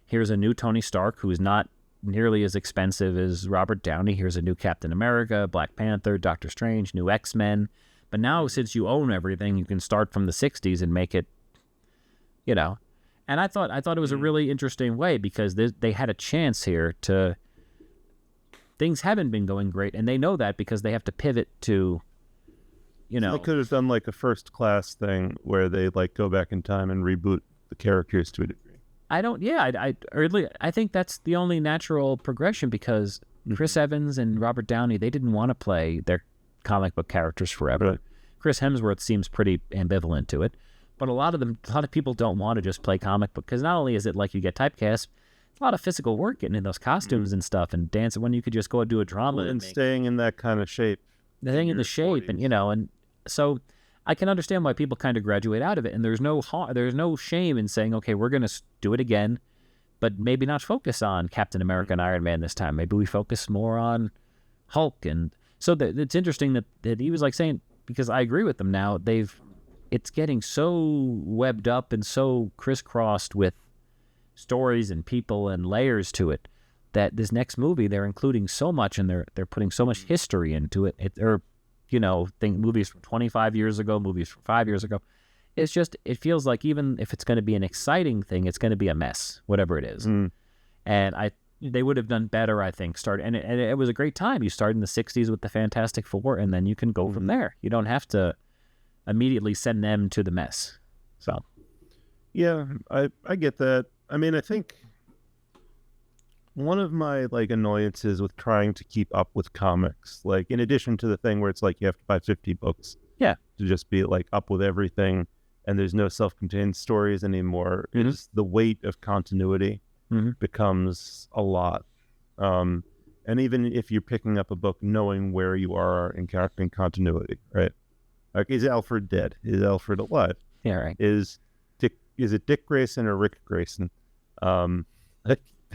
Here's a new Tony Stark, who's not nearly as expensive as Robert Downey. Here's a new Captain America, Black Panther, Doctor Strange, new X-Men. But now, since you own everything, you can start from the 60s and make it, And I thought it was a really interesting way, because they had a chance here to... Things haven't been going great, and they know that because they have to pivot to, So they could have done like a First Class thing where they like go back in time and reboot the characters to a degree. I think that's the only natural progression, because Chris Evans and Robert Downey, they didn't want to play their comic book characters forever. Right. Chris Hemsworth seems pretty ambivalent to it, but a lot of people don't want to just play comic book, because not only is it like you get typecast, a lot of physical work getting in those costumes and stuff and dancing, when you could just go do a drama and staying in that kind of shape. Staying in the shape 40s. And so I can understand why people kind of graduate out of it, and there's no shame in saying, okay, we're going to do it again, but maybe not focus on Captain America and Iron Man this time. Maybe we focus more on Hulk. And so it's interesting that he was like saying, because I agree with them now, it's getting so webbed up and so crisscrossed with stories and people and layers to it, that this next movie, they're including so much, and they're putting so much history into it. Movies from 25 years ago, movies from 5 years ago. It's just, it feels like even if it's going to be an exciting thing, it's going to be a mess, whatever it is. And they would have done better, I think. And it was a great time. You start in the 60s with the Fantastic Four, and then you can go from there. You don't have to immediately send them to the mess. So, yeah, I get that. I mean, I think one of my annoyances with trying to keep up with comics, in addition to the thing where it's like you have to buy 50 books, to just be up with everything, and there's no self-contained stories anymore, is the weight of continuity becomes a lot. And even if you're picking up a book, knowing where you are in continuity, right? Like, is Alfred dead? Is Alfred alive? Yeah, right. Is it Dick Grayson or Rick Grayson?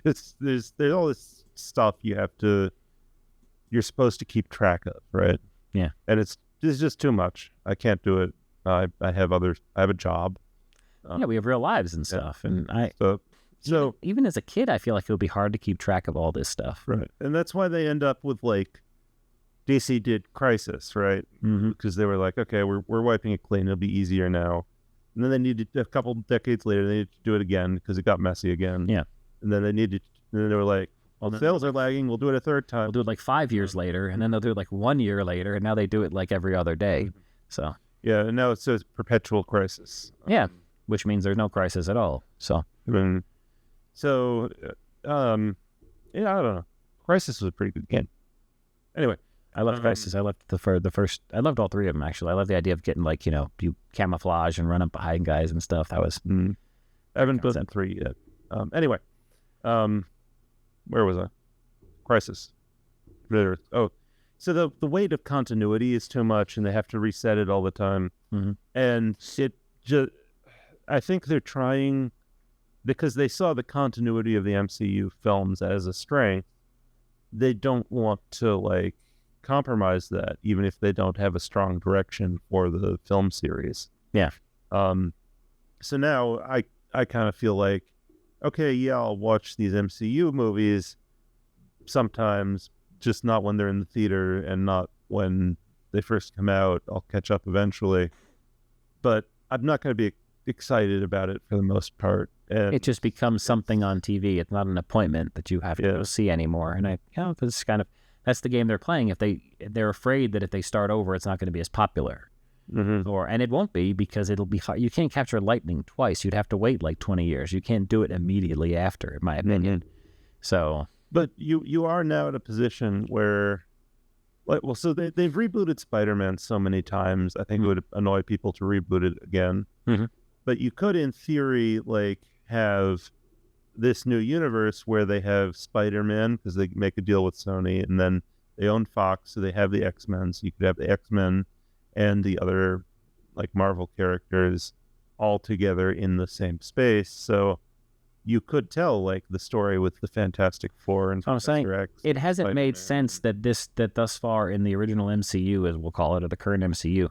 There's all this stuff you're supposed to keep track of, right? Yeah. And it's just too much. I can't do it. I have a job. We have real lives and stuff. Yeah. And so even as a kid, I feel like it would be hard to keep track of all this stuff. Right. And that's why they end up with DC did Crisis, right? Because they were like, okay, we're wiping it clean. It'll be easier now. And then they needed, a couple decades later, they needed to do it again because it got messy again. Yeah. And then they were like, well, the sales are lagging. We'll do it a third time. We'll do it 5 years later, and then they'll do it 1 year later, and now they do it every other day. So yeah, and now it says perpetual crisis. Yeah, which means there's no crisis at all. So I don't know. Crisis was a pretty good game. Anyway. I loved Crisis. I loved the first. I loved all three of them, actually. I love the idea of getting you camouflage and run up behind guys and stuff. That was. I haven't done 3 yet. Anyway, where was I? Crisis. Oh, so the weight of continuity is too much, and they have to reset it all the time. Mm-hmm. And it just, I think they're trying, because they saw the continuity of the MCU films as a strength. They don't want to like compromise that, even if they don't have a strong direction for the film series. Yeah. So now I kind of feel like, okay, yeah, I'll watch these MCU movies sometimes, just not when they're in the theater and not when they first come out. I'll catch up eventually, but I'm not going to be excited about it for the most part. And it just becomes something on TV. It's not an appointment that you have to go see anymore. And because that's the game they're playing. If they're afraid that if they start over, it's not going to be as popular. Mm-hmm. And it won't be, because it'll be hard. You can't capture lightning twice. You'd have to wait like 20 years. You can't do it immediately after, in my opinion. Mm-hmm. So, but you are now in a position where, so they've rebooted Spider-Man so many times. I think it would annoy people to reboot it again. Mm-hmm. But you could, in theory, like have this new universe where they have Spider-Man, because they make a deal with Sony, and then they own Fox, so they have the X-Men. So you could have the X-Men and the other like Marvel characters all together in the same space. So you could tell like the story with the Fantastic Four and Professor X. It hasn't made sense that thus far in the original MCU, as we'll call it, or the current MCU,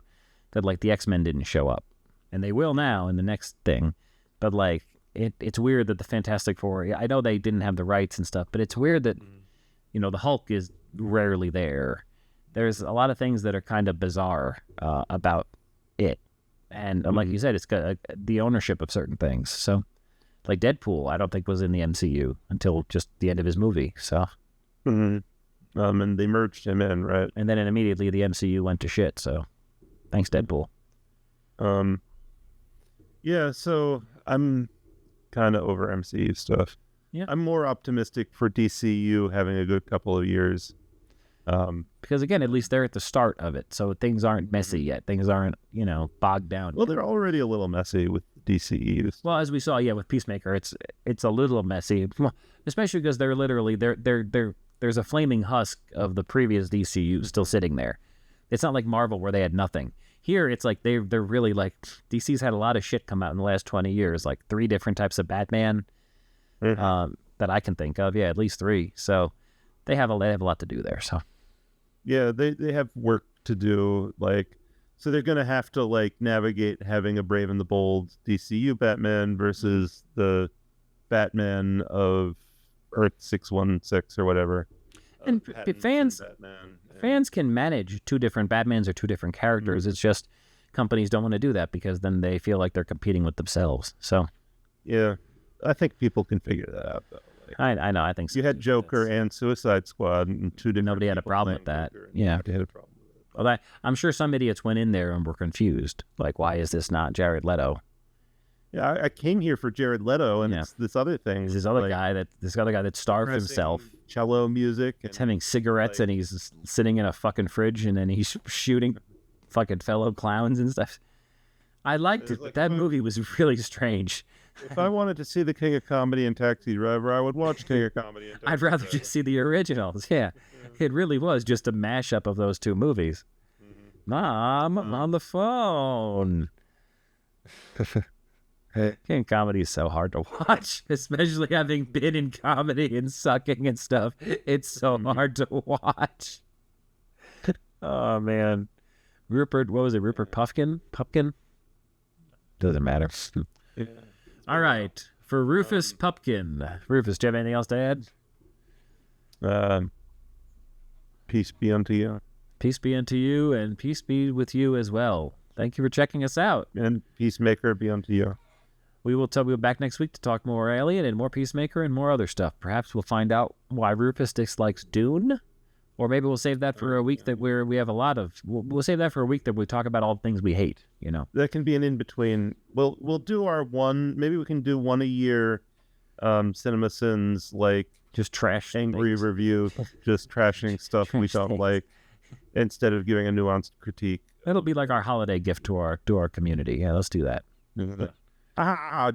that like the X-Men didn't show up. And they will now in the next thing. But like it's weird that the Fantastic Four, I know they didn't have the rights and stuff, but it's weird that the Hulk is rarely there. There's a lot of things that are kind of bizarre about it. And like you said, it's got the ownership of certain things. So like Deadpool, I don't think was in the MCU until just the end of his movie. So, and they merged him in, right? And then immediately the MCU went to shit. So thanks, Deadpool. Yeah, so I'm kind of over MCU stuff. Yeah. I'm more optimistic for DCU having a good couple of years. Because again, at least they're at the start of it, so things aren't messy yet. Things aren't, bogged down. Well, they're already a little messy with DCU. Well, as we saw, with Peacemaker, it's a little messy, especially because they're literally there's a flaming husk of the previous DCU still sitting there. It's not like Marvel where they had nothing. Here, it's like they're really like DC's had a lot of shit come out in the last 20 years, like 3 different types of Batman that I can think of. Yeah, at least 3. So they have a lot to do there. So. Yeah, they have work to do, so they're going to have to, navigate having a Brave and the Bold DCU Batman versus the Batman of Earth 616 or whatever. And fans can manage 2 different Batmans or 2 different characters. It's just companies don't want to do that because then they feel like they're competing with themselves. So, yeah, I think people can figure that out, though. I know. I think so. You had Joker and Suicide Squad, and 2 different. Nobody had a problem with that. Yeah, nobody had a problem with it. Well, I'm sure some idiots went in there and were confused. Like, why is this not Jared Leto? Yeah, I came here for Jared Leto, and it's this other thing. This other guy that starved himself. Cello music. He's having cigarettes, and he's sitting in a fucking fridge, and then he's shooting fucking fellow clowns and stuff. I liked it, but that movie was really strange. If I wanted to see the King of Comedy and Taxi Driver, I would watch King of Comedy and Taxi I'd rather just see the originals. Yeah. It really was just a mashup of those 2 movies. Mom, I'm on the phone. King of Comedy is so hard to watch, especially having been in comedy and sucking and stuff. It's so hard to watch. Oh, man. Rupert Pupkin? Doesn't matter. Yeah. All right. For Rufus Pupkin. Rufus, do you have anything else to add? Peace be unto you. Peace be unto you, and peace be with you as well. Thank you for checking us out. And Peacemaker be unto you. We will be back next week to talk more Alien and more Peacemaker and more other stuff. Perhaps we'll find out why Rufus dislikes Dune. Or maybe we'll save that for a week that we have a lot of. We'll save that for a week that we talk about all the things we hate. That can be an in between. We'll do our one. Maybe we can do one a year. Cinema Sins, just trash angry things. Review, just trashing stuff we don't like, instead of giving a nuanced critique. It'll be like our holiday gift to our community. Yeah, let's do that.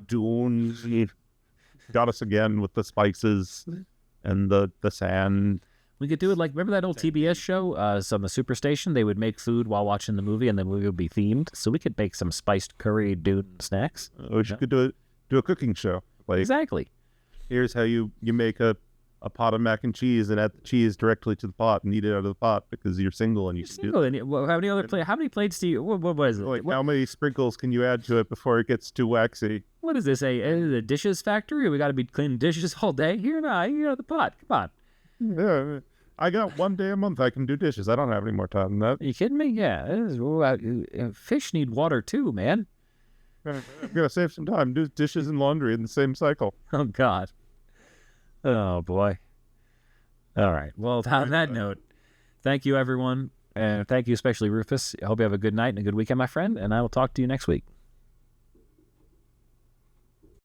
Dune got us again with the spices and the sand. We could do it like, remember that old TBS show? It's on the Superstation. They would make food while watching the movie, and the movie would be themed. So we could make some spiced curry Dune snacks. We could do a cooking show. Like, Exactly. here's how you make a pot of mac and cheese and add the cheese directly to the pot and eat it out of the pot because you're single and you can do it. How many plates do you? What is it? Like, how many sprinkles can you add to it before it gets too waxy? What is this? A dishes factory? We got to be cleaning dishes all day? Here, the pot. Come on. Yeah, I got 1 day a month I can do dishes. I don't have any more time than that. Are you kidding me? Yeah. Fish need water too, man. I'm gonna save some time. Do dishes and laundry in the same cycle. Oh God. Oh boy. All right. Well, on that note, thank you everyone, and thank you especially Rufus. I hope you have a good night and a good weekend, my friend. And I will talk to you next week.